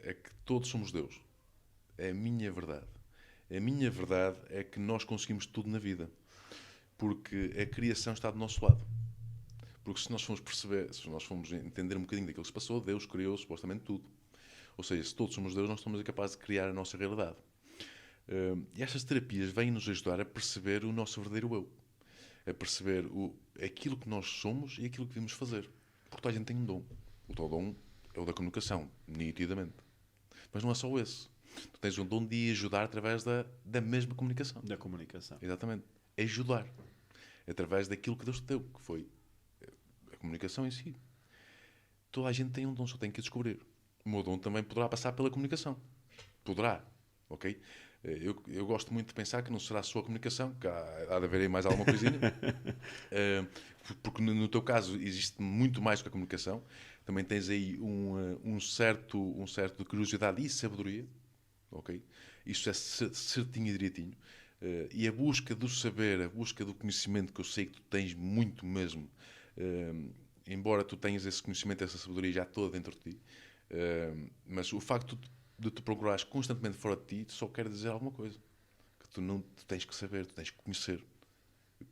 é que todos somos Deus. É a minha verdade. A minha verdade é que nós conseguimos tudo na vida. Porque a criação está do nosso lado. Porque se nós formos perceber, se nós formos entender um bocadinho daquilo que se passou, Deus criou supostamente tudo. Ou seja, se todos somos Deus, nós somos capazes de criar a nossa realidade. E estas terapias vêm nos ajudar a perceber o nosso verdadeiro eu. A perceber aquilo que nós somos e aquilo que devemos fazer. Porque toda a gente tem um dom. O teu dom é o da comunicação, nitidamente. Mas não é só esse. Tu tens um dom de ajudar através da mesma comunicação. Da comunicação. Exatamente. Ajudar. Através daquilo que Deus te deu, que foi a comunicação em si. Toda a gente tem um dom, só tem que descobrir. O meu dom também poderá passar pela comunicação. Poderá. Ok? Eu gosto muito de pensar que não será só a comunicação, que há de haver aí mais alguma coisinha. Porque no teu caso existe muito mais que a comunicação. Também tens aí um certo de curiosidade e sabedoria. Ok? Isso é certinho e direitinho. E a busca do saber, a busca do conhecimento, que eu sei que tu tens muito mesmo, embora tu tenhas esse conhecimento, essa sabedoria já toda dentro de ti, mas o facto de tu procurares constantemente fora de ti só quer dizer alguma coisa. Que tu tens que saber, tu tens que conhecer.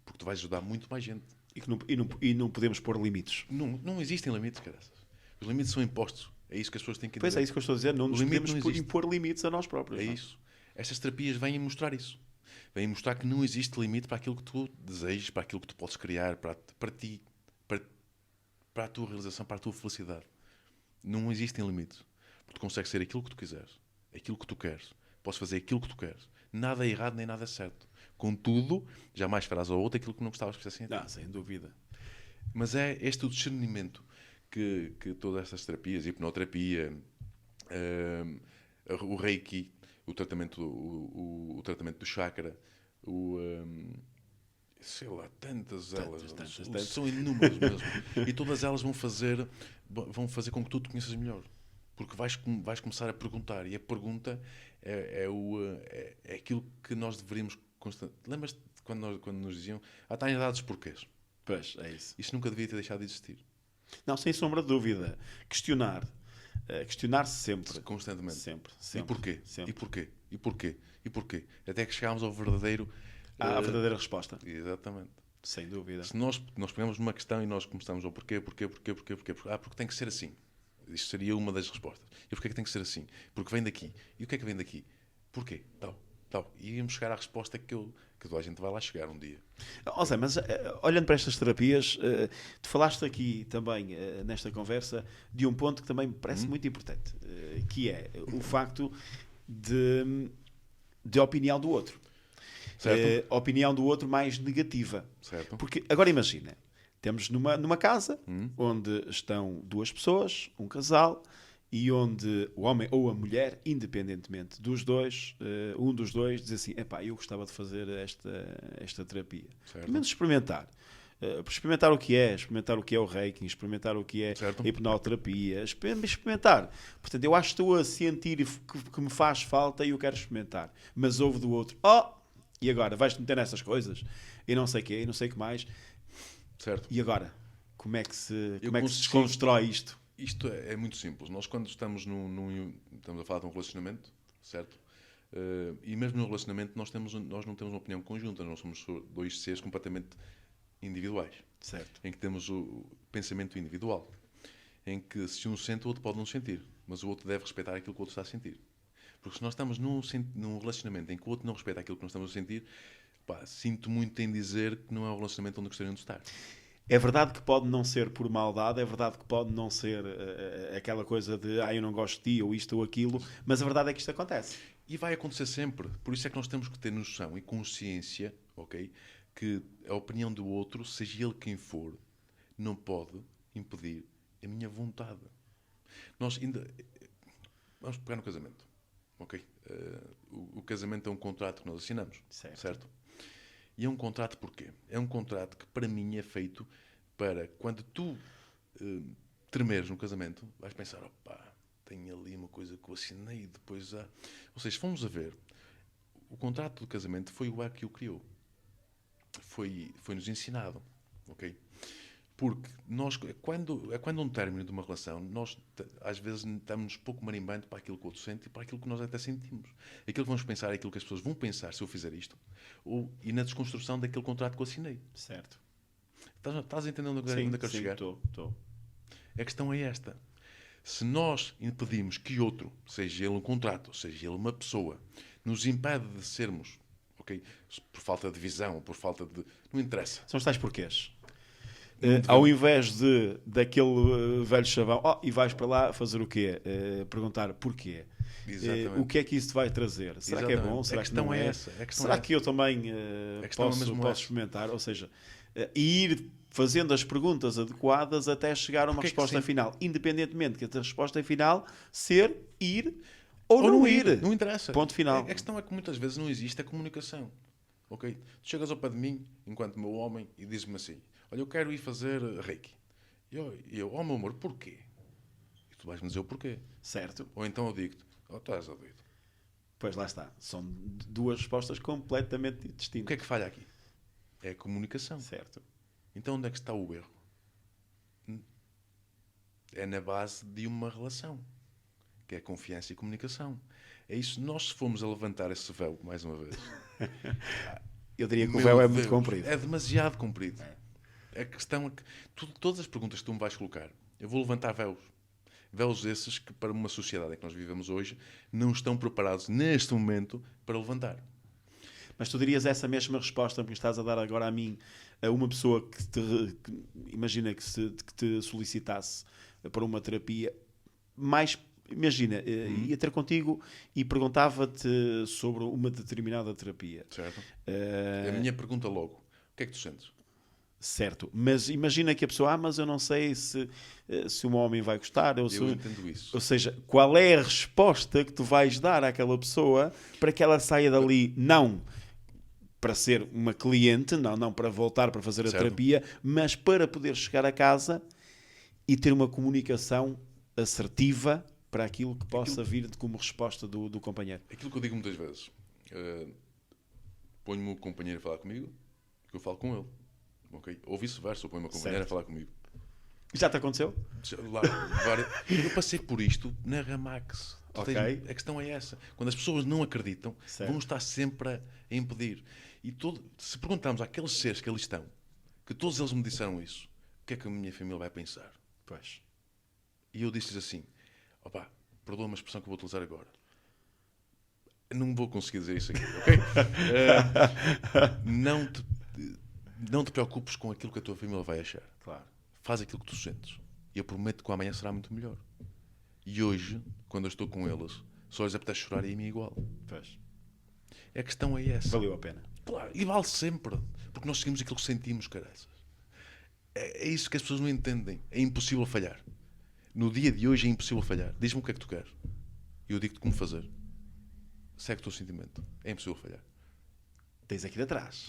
Porque tu vais ajudar muito mais gente. E não podemos pôr limites. Não existem limites, caraças. Os limites são impostos. É isso que as pessoas têm que entender. Pois é isso que eu estou a dizer. Não nos podemos impor limites a nós próprios. É não? isso. Estas terapias vêm mostrar isso. Vêm mostrar que não existe limite para aquilo que tu desejas, para aquilo que tu podes criar, para ti, para a tua realização, para a tua felicidade. Não existem limites. Porque tu consegues ser aquilo que tu quiseres, aquilo que tu queres. Podes fazer aquilo que tu queres. Nada é errado nem nada é certo. Contudo, jamais farás ao outro aquilo que não gostavas que fizessem a ti. Sem dúvida. Mas é este o discernimento que todas estas terapias, hipnoterapia, o Reiki, o tratamento do chakra, sei lá, tantas elas. São inúmeras mesmo. E todas elas vão fazer com que tu te conheças melhor. Porque vais começar a perguntar. E a pergunta é aquilo que nós deveríamos constantemente. Lembras-te quando nos diziam tens dados porquês? Pois, é isso. Isso nunca devia ter deixado de existir. Não, sem sombra de dúvida. Questionar-se sempre. Constantemente. Sempre. E porquê? Sempre. E porquê? E porquê? E porquê? Até que chegámos ao verdadeiro... À verdadeira resposta. Exatamente. Sem dúvida. Se nós pegamos numa questão e nós começamos ao porquê. Porque tem que ser assim. Isto seria uma das respostas. E porquê que tem que ser assim? Porque vem daqui. E o que é que vem daqui? Porquê? Tal. E íamos chegar à resposta que toda a gente vai lá chegar um dia. Zé, mas olhando para estas terapias, tu falaste aqui também, nesta conversa, de um ponto que também me parece muito importante, que é o facto de opinião do outro. A opinião do outro mais negativa. Certo. Porque, agora imagina, temos numa casa onde estão duas pessoas, um casal, e onde o homem ou a mulher, independentemente dos dois, um dos dois diz assim, eu gostava de fazer esta terapia. Pelo menos experimentar. Experimentar o que é o Reiki, experimentar o que é a hipnoterapia, experimentar. Portanto, eu acho que estou a sentir que me faz falta e eu quero experimentar. Mas ouve do outro, e agora? Vais-te meter nessas coisas? E não sei o quê, e não sei o que mais. Certo. E agora? Como é que se desconstrói isto? Isto é muito simples. Nós, quando estamos estamos a falar de um relacionamento, certo? E mesmo no relacionamento, nós não temos uma opinião conjunta. Nós somos dois seres completamente individuais. Certo. Em que temos o pensamento individual. Em que se um sente, o outro pode não sentir. Mas o outro deve respeitar aquilo que o outro está a sentir. Porque se nós estamos num relacionamento em que o outro não respeita aquilo que nós estamos a sentir, sinto muito em dizer que não é um relacionamento onde gostariam de estar. É verdade que pode não ser por maldade, é verdade que pode não ser aquela coisa de eu não gosto de ti, ou isto ou aquilo, mas a verdade é que isto acontece. E vai acontecer sempre. Por isso é que nós temos que ter noção e consciência, ok, que a opinião do outro, seja ele quem for, não pode impedir a minha vontade. Vamos pegar no casamento, ok? O casamento é um contrato que nós assinamos, certo? E é um contrato porquê? É um contrato que para mim é feito para quando tu tremeres no casamento, vais pensar, tenho ali uma coisa que eu assinei e depois há... Ou seja, fomos a ver, o contrato do casamento foi o ar que o criou. Foi-nos ensinado, ok? Porque nós, quando um término de uma relação, nós às vezes estamos pouco marimbando para aquilo que o outro sente e para aquilo que nós até sentimos. Aquilo que vamos pensar é aquilo que as pessoas vão pensar se eu fizer isto, e na desconstrução daquele contrato que eu assinei. Certo. Estás entendendo onde é que eu chegar? Estou. A questão é esta. Se nós impedimos que outro, seja ele um contrato, seja ele uma pessoa, nos impede de sermos, ok? Por falta de visão, por falta de... Não interessa. São os tais porquês. Ao invés daquele velho chavão, e vais para lá fazer o quê? Perguntar porquê. O que é que isso te vai trazer? Será que é bom? Será que não é? Será que eu também posso experimentar? Ou seja, ir fazendo as perguntas adequadas até chegar a uma resposta final. Independentemente que a resposta final ser ir ou não ir. Não interessa. Ponto final. A questão é que muitas vezes não existe a comunicação. Ok? Tu chegas ao pé de mim, enquanto meu homem, e dizes-me assim: olha, eu quero ir fazer Reiki. E eu, meu amor, porquê? E tu vais-me dizer o porquê. Certo. Ou então eu digo-te: estás a doido. Pois lá está. São duas respostas completamente distintas. O que é que falha aqui? É a comunicação. Certo. Então onde é que está o erro? É na base de uma relação, que é confiança e comunicação. É isso. Nós, se formos a levantar esse véu, mais uma vez... Eu diria que o véu é muito comprido. É demasiado comprido. A questão é que todas as perguntas que tu me vais colocar, eu vou levantar véus. Véus esses que, para uma sociedade em que nós vivemos hoje, não estão preparados, neste momento, para levantar. Mas tu dirias essa mesma resposta que estás a dar agora a mim, a uma pessoa imagina que te solicitasse para uma terapia, mais... Imagina, ia ter contigo e perguntava-te sobre uma determinada terapia. Certo. A minha pergunta logo: o que é que tu sentes? Certo. Mas imagina que a pessoa, mas eu não sei se um homem vai gostar. Eu entendo isso. Ou seja, qual é a resposta que tu vais dar àquela pessoa para que ela saia dali, não para ser uma cliente, não para voltar para fazer a terapia, mas para poder chegar a casa e ter uma comunicação assertiva para aquilo que possa vir como resposta do companheiro. Aquilo que eu digo muitas vezes. Ponho-me o companheiro a falar comigo, que eu falo com ele. Okay? Ou vice-versa, eu ponho-me o companheiro a falar comigo. Já te aconteceu? Eu passei por isto na Ramax. Okay. A questão é essa. Quando as pessoas não acreditam, vão estar sempre a impedir. E se perguntarmos àqueles seres que ali estão, que todos eles me disseram isso, o que é que a minha família vai pensar? Pois. E eu disse-lhes assim: perdoa-me a expressão que eu vou utilizar agora. Não vou conseguir dizer isso aqui, ok? Não te preocupes com aquilo que a tua família vai achar. Claro. Faz aquilo que tu sentes. E eu prometo que o amanhã será muito melhor. E hoje, quando eu estou com eles, só lhes apetece chorar e a mim igual. Pois. A questão é essa. Valeu a pena. Claro, e vale sempre. Porque nós seguimos aquilo que sentimos, caraças. É isso que as pessoas não entendem. É impossível falhar. No dia de hoje é impossível falhar. Diz-me o que é que tu queres. E eu digo-te como fazer. Segue o teu sentimento. É impossível falhar. Tens aqui de atrás.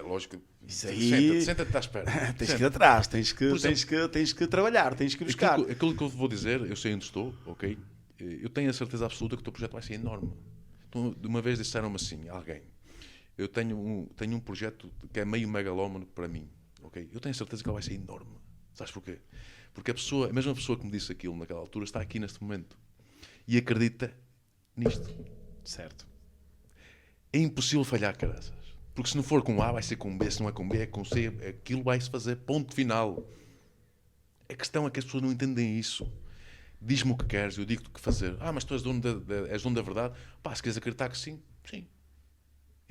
Lógico. Isso aí... Senta-te à espera. Tens que ir de atrás. Tens que trabalhar. Tens que buscar. Aquilo que eu vou dizer, eu sei onde estou, ok? Eu tenho a certeza absoluta que o teu projeto vai ser enorme. Então, de uma vez disseram-me assim, alguém, eu tenho um projeto que é meio megalómano para mim, ok? Eu tenho a certeza que ele vai ser enorme. Sabes porquê? Porque a mesma pessoa que me disse aquilo naquela altura está aqui neste momento e acredita nisto. Certo. É impossível falhar, caraças. Porque se não for com A, vai ser com B. Se não é com B, é com C. Aquilo vai-se fazer. Ponto final. A questão é que as pessoas não entendem isso. Diz-me o que queres, eu digo-te o que fazer. Mas tu és dono da verdade. Se queres acreditar que sim, sim.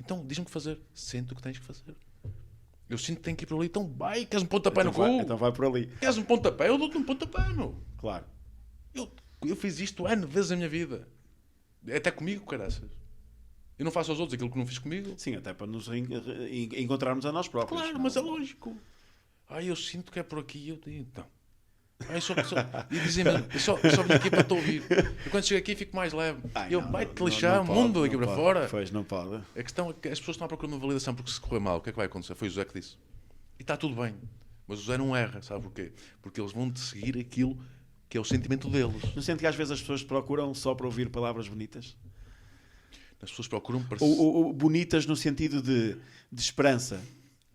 Então, diz-me o que fazer. Sente o que tens que fazer. Eu sinto que tenho que ir por ali. Então vai, queres um pontapé no cu? Então vai por ali. Queres um pontapé? Eu dou-te um pontapé, meu. Claro. Eu fiz isto N vezes na minha vida. Até comigo, caraças. Eu não faço aos outros aquilo que não fiz comigo. Sim, até para nos encontrarmos a nós próprios. Claro, mas é lógico. Eu sinto que é por aqui. Eu digo, então. E dizem-me, eu só vim aqui para te ouvir. E quando chego aqui fico mais leve. Vai-te lixar o mundo daqui para fora. Pois, não pode. A questão é que as pessoas estão à procura de uma validação, porque se correr mal, o que é que vai acontecer? Foi o José que disse. E está tudo bem. Mas o José não erra, sabe porquê? Porque eles vão seguir aquilo que é o sentimento deles. Não sente que às vezes as pessoas procuram só para ouvir palavras bonitas? As pessoas procuram para... Ou bonitas no sentido de esperança.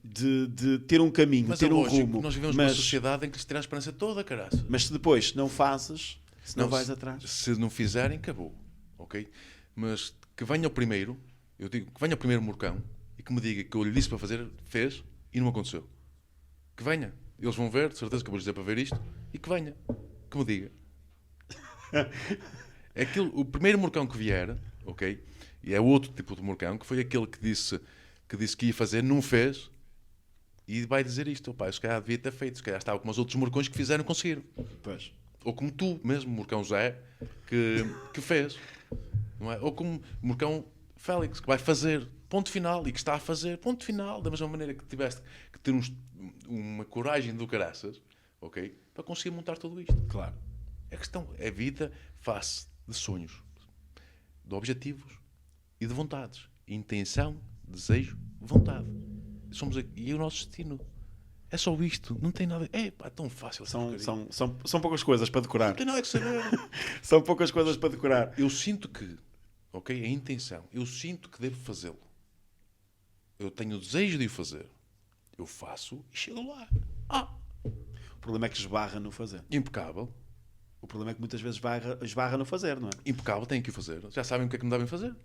de ter um caminho, Mas ter é um lógico, rumo. nós vivemos numa sociedade em que lhes tira a esperança toda, caraça. Mas se depois não fazes, se não vais atrás. Se não fizerem, acabou. Ok? Mas que venha o primeiro, eu digo que venha o primeiro Murcão e que me diga que eu lhe disse para fazer, fez e não aconteceu. Que venha. Eles vão ver, de certeza que eu vou dizer para ver isto, e que venha. Que me diga. O primeiro Murcão que vier, ok? E é outro tipo de Murcão, que foi aquele que disse que ia fazer, não fez, e vai dizer isto. Opa, se calhar devia ter feito, se calhar estava como os outros Murcões que fizeram, conseguiram. Pois. Ou como tu mesmo, Murcão Zé, que fez. Não é? Ou como Murcão Félix, que vai fazer, ponto final, e que está a fazer, ponto final, da mesma maneira que tiveste que ter uma coragem do caraças, ok? Para conseguir montar tudo isto. Claro. A questão é vida face de sonhos, de objetivos e de vontades. Intenção, desejo, vontade. E o nosso destino. É só isto. Não tem nada. É pá, tão fácil. São poucas coisas para decorar. Não tem nada que saber. São poucas coisas para decorar. Eu sinto que, ok, a intenção, eu sinto que devo fazê-lo. Eu tenho o desejo de o fazer. Eu faço e chego lá. O problema é que esbarra no fazer. Impecável. O problema é que muitas vezes esbarra no fazer, não é? Impecável, tenho que o fazer. Já sabem o que é que me devem fazer.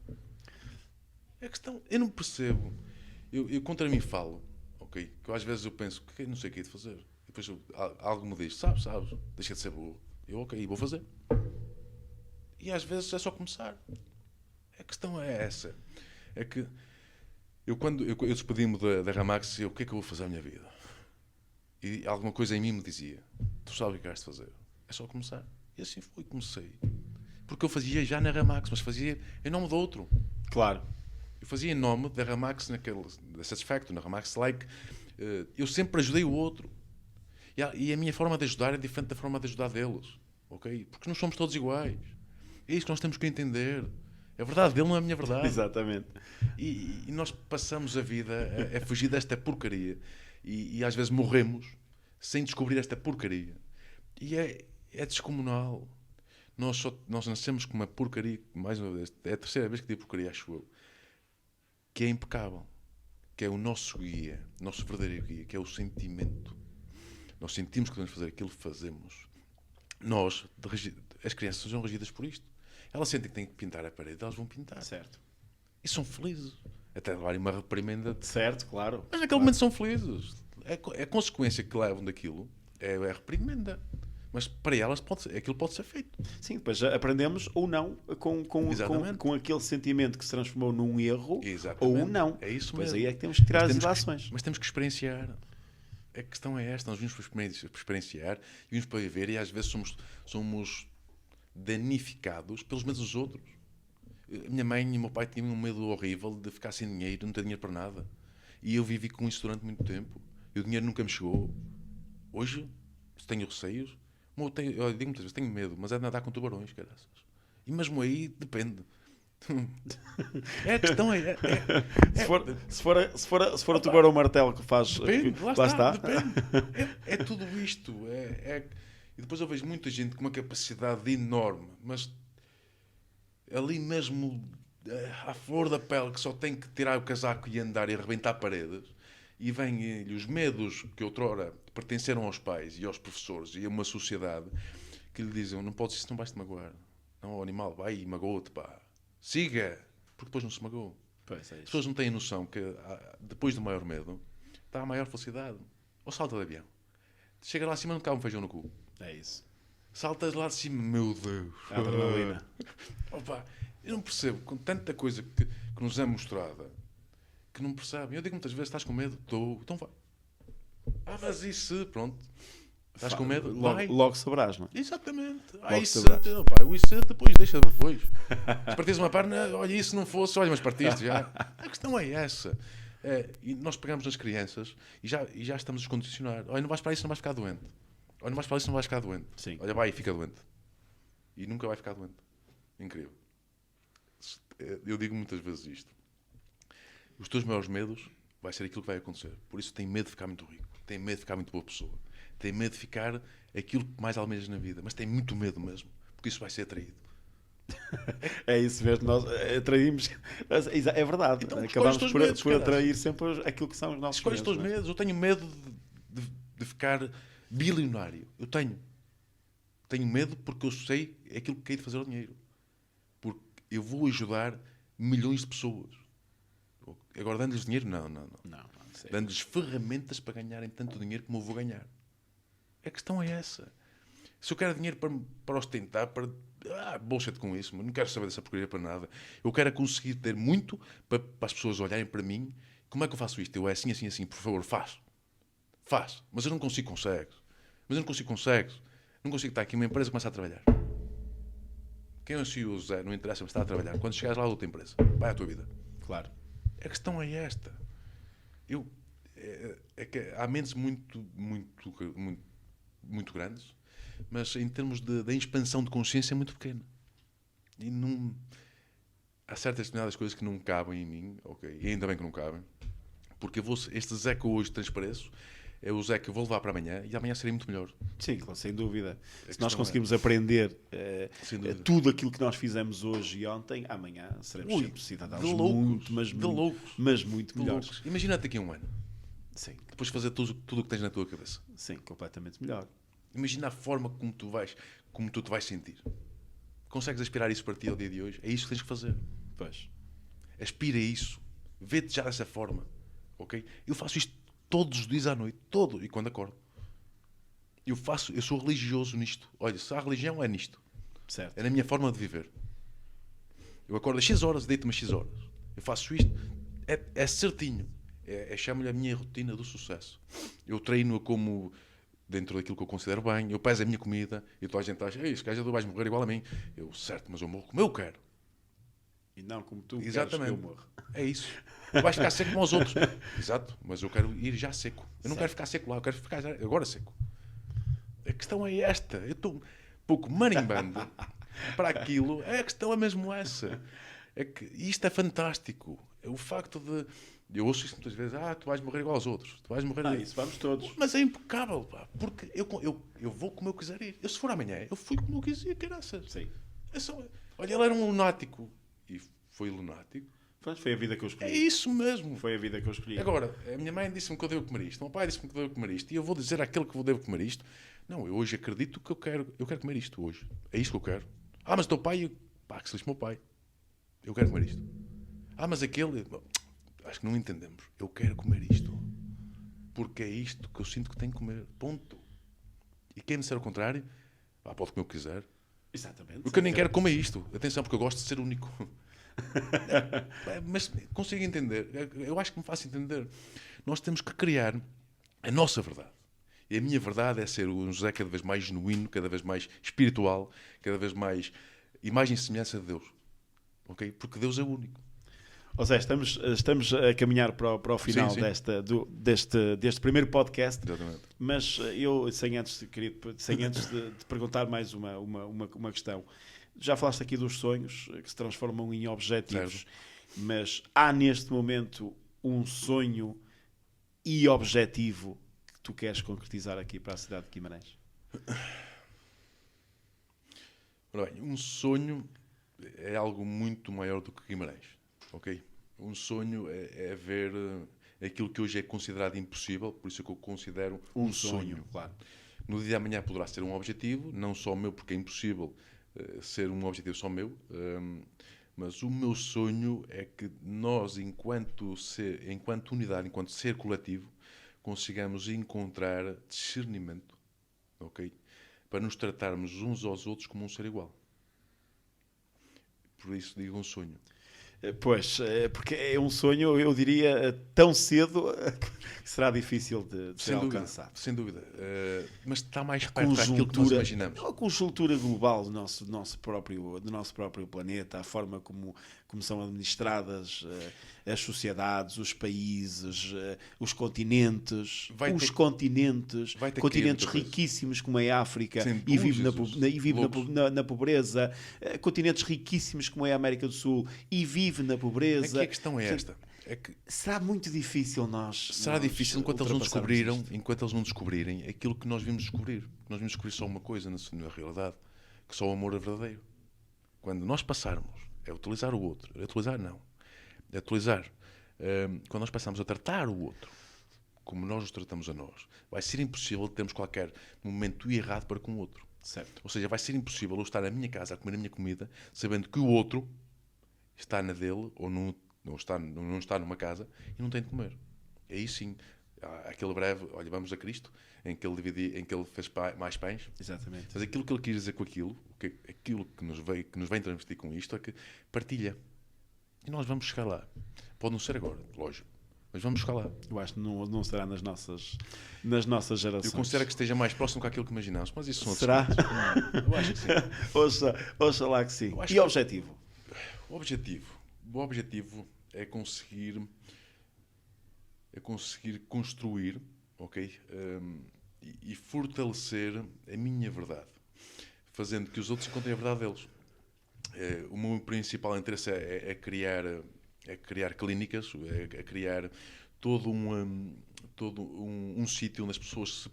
É questão, eu não percebo. Eu contra mim falo, ok? Que eu, às vezes eu penso que não sei o que é de fazer. E depois algo me diz, sabes, deixa de ser burro. Eu, ok, vou fazer. E às vezes é só começar. A questão é essa. É que quando eu despedi-me da Ramax, o que é que eu vou fazer à minha vida? E alguma coisa em mim me dizia, tu sabes o que has de fazer. É só começar. E assim foi, comecei. Porque eu fazia já na Ramax, mas fazia em nome de outro. Claro. Eu fazia em nome da Ramax, da Satisfactory, na Ramax Like. Eu sempre ajudei o outro. E a minha forma de ajudar é diferente da forma de ajudar deles. Ok? Porque não somos todos iguais. É isso que nós temos que entender. A verdade dele não é a minha verdade. Exatamente. E nós passamos a vida a fugir desta porcaria. E às vezes morremos sem descobrir esta porcaria. E é descomunal. Nós nascemos com uma porcaria, mais uma vez, é a terceira vez que digo porcaria, acho eu, que é impecável, que é o nosso guia, o nosso verdadeiro guia, que é o sentimento. Nós sentimos que devemos fazer aquilo que fazemos. As crianças são regidas por isto. Elas sentem que têm que pintar a parede, elas vão pintar. Certo. E são felizes. Até levarem uma reprimenda. Certo, claro. Mas naquele momento são felizes. A consequência que levam daquilo é a reprimenda. Mas para elas aquilo pode ser feito. Sim, depois aprendemos ou não com aquele sentimento que se transformou num erro. Exatamente. Ou não. É isso pois mesmo. Aí é que temos que tirar as ilações. Mas temos que experienciar. A questão é esta. Nós vimos para experienciar e vimos para viver e às vezes somos danificados pelos medos dos outros. A minha mãe e o meu pai tinham um medo horrível de ficar sem dinheiro, não ter dinheiro para nada. E eu vivi com isso durante muito tempo. E o dinheiro nunca me chegou. Hoje, tenho receios. Eu digo muitas vezes, tenho medo, mas é de nadar com tubarões, caraças. E mesmo aí, depende. A questão Se for o tubarão martelo que faz... Depende, lá está. Depende. É tudo isto. E depois eu vejo muita gente com uma capacidade enorme, mas ali mesmo à flor da pele, que só tem que tirar o casaco e andar e arrebentar paredes, e vêm os medos que outrora pertenceram aos pais e aos professores e a uma sociedade que lhe dizem, não podes, isso não vais-te magoar. Não, o animal vai e magoa-te, pá. Siga! Porque depois não se magoou. Pois é. As pessoas não têm noção que depois do maior medo está a maior felicidade. Ou salta de avião. Chega lá acima e não cabe um feijão no cu. É isso. Saltas lá de cima, meu Deus. A adrenalina. Opa, eu não percebo, com tanta coisa que nos é mostrada, que não percebem. Eu digo muitas vezes, estás com medo? Estou. Então vai. Mas e se? Pronto. Estás com medo? Logo saberás, não é? Exatamente. O isso depois deixa depois. Se partires uma perna, olha, isso não fosse, olha, mas partiste já. A questão é essa. E nós pegamos nas crianças e já estamos a condicionar. Olha, não vais para isso, não vais ficar doente. Olha, não vais para isso, não vais ficar doente. Sim. Olha, vai e fica doente. E nunca vai ficar doente. Incrível. Eu digo muitas vezes isto. Os teus maiores medos vai ser aquilo que vai acontecer. Por isso tem medo de ficar muito rico. Tem medo de ficar muito boa pessoa. Tem medo de ficar aquilo que mais almejas na vida. Mas tem muito medo mesmo. Porque isso vai ser atraído. É isso mesmo, nós atraímos. É verdade, Então, acabamos escolhes os por, medos, por caralho. atrair sempre aquilo que são os nossos Escolhes os teus medos. Não é? medos. Eu tenho medo de ficar bilionário. Eu tenho. Tenho medo porque eu sei aquilo que hei de fazer ao dinheiro. Porque eu vou ajudar milhões de pessoas. Agora, dando-lhes dinheiro? Não. Não, isso é- Dando-lhes ferramentas para ganharem tanto dinheiro como eu vou ganhar. A questão é essa. Se eu quero dinheiro para ostentar, para... bullshit com isso, mas não quero saber dessa porcaria para nada. Eu quero é conseguir ter muito para as pessoas olharem para mim. Como é que eu faço isto? Eu é assim, por favor, faz. Mas eu não consigo, consegues. Não consigo estar aqui uma empresa começa a trabalhar. Quem é o CEO, Zé, não interessa, mas está a trabalhar. Quando chegares lá a outra empresa, vai à tua vida. Claro. A questão é esta. É que há mentes muito grandes, mas em termos de expansão de consciência é muito pequena. E não... Há certas determinadas coisas que não cabem em mim, ok? E ainda bem que não cabem. Porque este Zé que eu hoje transpareço é o Zé que eu vou levar para amanhã e amanhã serei muito melhor. Sim, claro, sem dúvida. Se nós questão conseguirmos aprender Sem dúvida. tudo aquilo que nós fizemos hoje e ontem, amanhã seremos Ui, sempre cidadãos de loucos, muito, mas de muito, loucos, mas muito de melhores. loucos. Imagina-te daqui a um ano, Sim, depois de fazer tudo o que tens na tua cabeça. sim, completamente melhor. Imagina a forma como tu te vais sentir. Consegues aspirar isso para ti ao dia de hoje? É isso que tens que fazer. Pois. Aspira a isso. Vê-te já dessa forma. Ok? Eu faço isto todos os dias à noite. E quando acordo. Eu sou religioso nisto. Olha, se há religião é nisto. Certo. É na minha forma de viver. Eu acordo às X horas, deito-me às X horas. Eu faço isto. É certinho. Chamo-lhe a minha rotina do sucesso. Eu treino-a como dentro daquilo que eu considero bem. Eu peso a minha comida. E toda a gente acha, este gajo vais morrer igual a mim. Eu, certo, mas eu morro como eu quero. E não como tu Exatamente. queres que eu morra. É isso. Tu vais ficar seco como os outros. Exato. Mas eu quero ir já seco. Eu não Certo. quero ficar seco lá. Eu quero ficar agora seco. A questão é esta. Eu estou um pouco marimbando para aquilo. A questão é mesmo essa. É que isto é fantástico. É o facto de... Eu ouço isso muitas vezes. Tu vais morrer igual aos outros. Tu vais morrer... Isso vamos todos. Mas é impecável, pá. Porque eu vou como eu quiser ir. Se for amanhã, eu fui como eu quis ir. Caraças. Sim. Olha, ele era um lunático. E foi lunático. Pronto, foi a vida que eu escolhi. É isso mesmo. Foi a vida que eu escolhi. Agora, a minha mãe disse-me que eu devo comer isto. O meu pai disse-me que eu devo comer isto. E eu vou dizer àquele que eu devo comer isto. Não, eu hoje acredito que eu quero comer isto hoje. É isto que eu quero. Mas o teu pai... Pá, que se lixe o meu pai. Eu quero comer isto. Mas aquele... Bom, acho que não entendemos. Eu quero comer isto. Porque é isto que eu sinto que tenho que comer. Ponto. E quem me disser o contrário... pode comer o que quiser. Exatamente. Porque eu nem quero comer isto. Atenção, porque eu gosto de ser único. Mas consigo entender. Eu acho que me faço entender. Nós temos que criar a nossa verdade. E a minha verdade é ser um José cada vez mais genuíno, cada vez mais espiritual, cada vez mais imagem e semelhança de Deus. Ok? Porque Deus é único. Zé, estamos a caminhar para o final Sim. deste primeiro podcast. Exatamente. Mas eu, sem antes de perguntar mais uma questão, já falaste aqui dos sonhos que se transformam em objetivos, Certo. mas há neste momento um sonho e objetivo que tu queres concretizar aqui para a cidade de Guimarães? Ora bem, um sonho é algo muito maior do que Guimarães. Ok? Um sonho é ver aquilo que hoje é considerado impossível, por isso é que eu considero um sonho. Claro. No dia de amanhã poderá ser um objetivo, não só meu, porque é impossível ser um objetivo só meu, mas o meu sonho é que nós, enquanto unidade, enquanto ser coletivo, consigamos encontrar discernimento, ok? Para nos tratarmos uns aos outros como um ser igual. Por isso digo um sonho. Pois, porque é um sonho, eu diria, tão cedo que será difícil de ser alcançado. Sem dúvida. Mas está mais perto daquilo que nós imaginamos. A conjuntura global do nosso próprio planeta, a forma como são administradas as sociedades, os países, os continentes, continentes riquíssimos como a África e vive na pobreza, continentes riquíssimos como é a América do Sul e vive na pobreza. Aqui a questão é esta. É que será muito difícil Será difícil enquanto eles não descobrirem aquilo que nós vimos descobrir. Nós vimos descobrir só uma coisa na realidade, que só o amor é verdadeiro. quando nós passarmos a utilizar o outro, quando nós passarmos a tratar o outro como nós nos tratamos a nós, vai ser impossível termos qualquer momento errado para com o outro. Certo. Ou seja, vai ser impossível eu estar na minha casa a comer a minha comida, sabendo que o outro está na dele ou não está numa casa e não tem de comer. Aí sim, há aquele breve, olha, vamos a Cristo, em que ele fez mais pães. Exatamente. Mas aquilo que ele quis dizer com aquilo que nos vem transmitir com isto é que partilha. E nós vamos chegar lá. Pode não ser agora, lógico. Mas vamos chegar lá. Eu acho que não será nas nossas gerações. Eu considero que esteja mais próximo daquilo que imaginamos. Mas isso são outros será? Eu acho que sim. Ouça lá que sim. E o objetivo? O objetivo é conseguir construir, ok? E fortalecer a minha verdade, fazendo que os outros encontrem a verdade deles. O meu principal interesse é criar clínicas, é criar todo um sítio onde as pessoas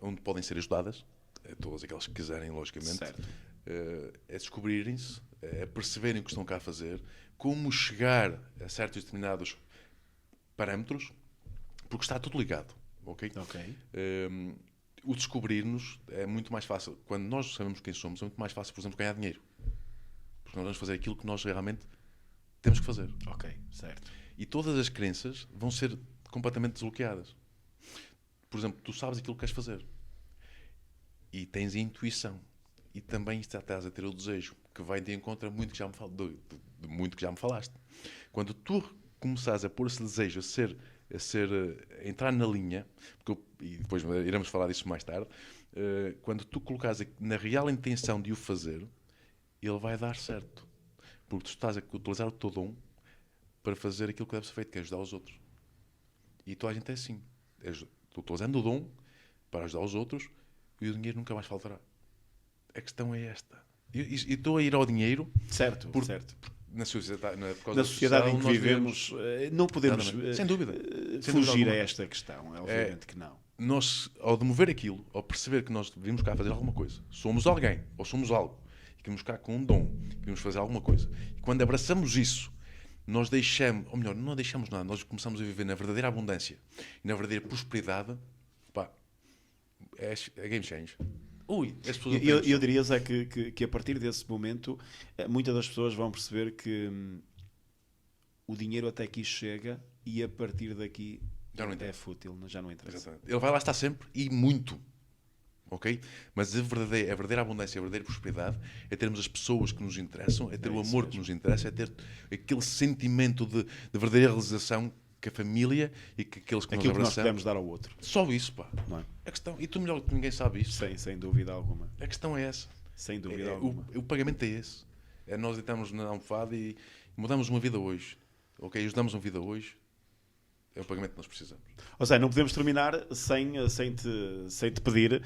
onde podem ser ajudadas, todas aquelas que quiserem, logicamente. Certo. É descobrirem-se, é perceberem o que estão cá a fazer, como chegar a certos determinados parâmetros, porque está tudo ligado, ok? O descobrir-nos é muito mais fácil. Quando nós sabemos quem somos, é muito mais fácil, por exemplo, ganhar dinheiro. Porque nós vamos fazer aquilo que nós realmente temos que fazer. Ok, certo. E todas as crenças vão ser completamente desbloqueadas. Por exemplo, tu sabes aquilo que queres fazer. E tens a intuição. E também estás a ter o desejo, que vai de encontro a muito que já me falaste. Quando tu começares a pôr esse desejo a entrar na linha, e depois iremos falar disso mais tarde, quando tu colocares na real intenção de o fazer, ele vai dar certo. Porque tu estás a utilizar o teu dom para fazer aquilo que deve ser feito, que é ajudar os outros. E toda a gente é assim. Estou usando o dom para ajudar os outros e o dinheiro nunca mais faltará. A questão é esta. E estou a ir ao dinheiro... Certo. Na sociedade, na sociedade em que vivemos, não podemos sem dúvida, fugir a esta questão. Obviamente que não. Nós, ao demover aquilo, ao perceber que nós vimos cá fazer alguma coisa, somos alguém, ou somos algo, e que vimos cá com um dom, que vimos fazer alguma coisa, e quando abraçamos isso, nós deixamos, ou melhor, não deixamos nada, nós começamos a viver na verdadeira abundância e na verdadeira prosperidade, pá, é game change. Eu diria, Zé, que a partir desse momento muitas das pessoas vão perceber que o dinheiro até aqui chega e a partir daqui é fútil, já não interessa. Exatamente. Ele vai lá estar sempre e muito, ok? Mas a verdadeira abundância, a verdadeira prosperidade é termos as pessoas que nos interessam, é ter o amor que nos interessa, é ter aquele sentimento de verdadeira realização que a família e que aqueles que aquilo nós abraçamos, que nós podemos dar ao outro. Só isso, pá. Não é? A questão, e tu melhor que ninguém sabe isso. Sem dúvida alguma. A questão é essa. Sem dúvida alguma. O pagamento é esse. É nós deitamos na almofada e mudamos uma vida hoje. Ok? Ajudamos uma vida hoje. É o pagamento que nós precisamos. Ou seja, não podemos terminar sem te pedir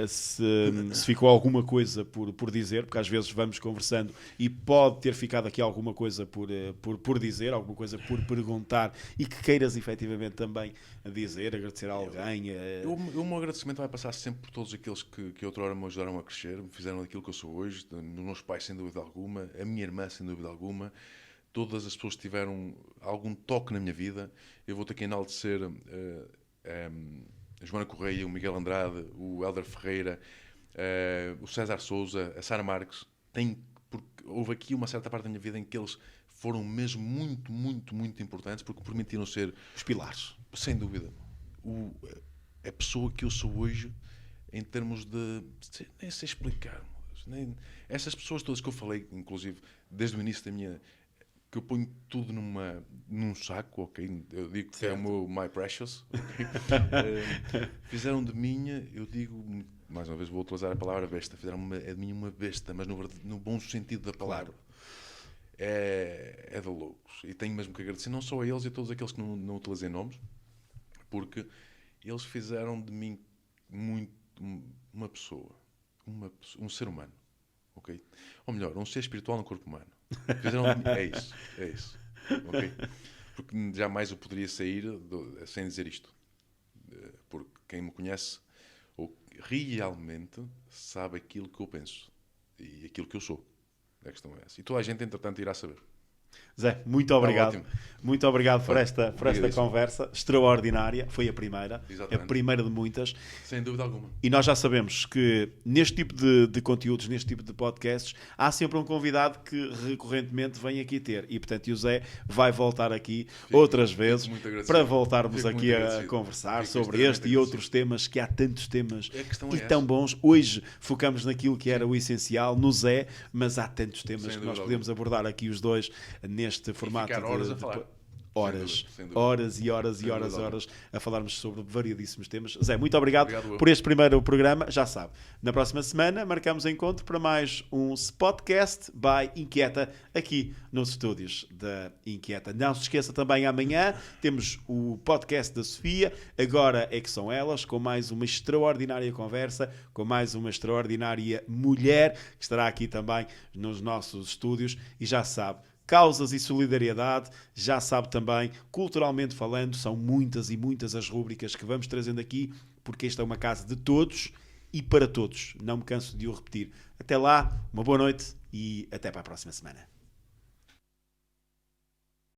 se ficou alguma coisa por dizer, porque às vezes vamos conversando e pode ter ficado aqui alguma coisa por dizer, alguma coisa por perguntar e que queiras efetivamente também dizer, agradecer a alguém. O meu agradecimento vai passar sempre por todos aqueles que outrora me ajudaram a crescer, me fizeram aquilo que eu sou hoje, dos meus pais sem dúvida alguma, a minha irmã sem dúvida alguma. Todas as pessoas que tiveram algum toque na minha vida. Eu vou ter que enaltecer a Joana Correia, o Miguel Andrade, o Hélder Ferreira, o César Souza, a Sara Marques. Porque houve aqui uma certa parte da minha vida em que eles foram mesmo muito, muito, muito importantes, porque permitiram ser os pilares. Sem dúvida. A pessoa que eu sou hoje, em termos de... Nem sei explicar. Essas pessoas todas que eu falei, inclusive, desde o início da minha... que eu ponho tudo num saco, ok? Eu digo que certo. É o meu My Precious. Okay? Fizeram de mim, eu digo, mais uma vez vou utilizar a palavra besta, fizeram de mim uma besta, mas no bom sentido da palavra. Claro. É de loucos. E tenho mesmo que agradecer não só a eles e a todos aqueles que não utilizem nomes, porque eles fizeram de mim muito uma pessoa, um ser humano, ok? Ou melhor, um ser espiritual no corpo humano. É isso. Okay? Porque jamais eu poderia sair sem dizer isto. Porque quem me conhece ou realmente sabe aquilo que eu penso. e aquilo que eu sou. A questão é essa. E toda a gente, entretanto, irá saber. Zé, muito obrigado. Ótimo. Muito obrigado por esta conversa extraordinária. Foi a primeira. Exatamente. A primeira de muitas. Sem dúvida alguma. E nós já sabemos que neste tipo de conteúdos, neste tipo de podcasts, há sempre um convidado que recorrentemente vem aqui ter. E, portanto, o Zé vai voltar aqui outras vezes para voltarmos aqui a conversar sobre este e outros temas, que há tantos temas e tão bons. Hoje focamos naquilo que era o essencial, no Zé, mas há tantos temas que nós podemos abordar aqui os dois neste formato. Horas a falar. Horas e horas a falarmos sobre variedíssimos temas. Zé, muito obrigado por este primeiro programa. Já sabe, na próxima semana marcamos encontro para mais um Spotcast by Inquieta aqui nos estúdios da Inquieta. Não se esqueça também, amanhã temos o podcast da Sofia, Agora é que são elas, com mais uma extraordinária conversa, com mais uma extraordinária mulher que estará aqui também nos nossos estúdios. E já sabe, causas e solidariedade, já sabe também, culturalmente falando, são muitas e muitas as rúbricas que vamos trazendo aqui, porque esta é uma casa de todos e para todos. Não me canso de o repetir. Até lá, uma boa noite e até para a próxima semana.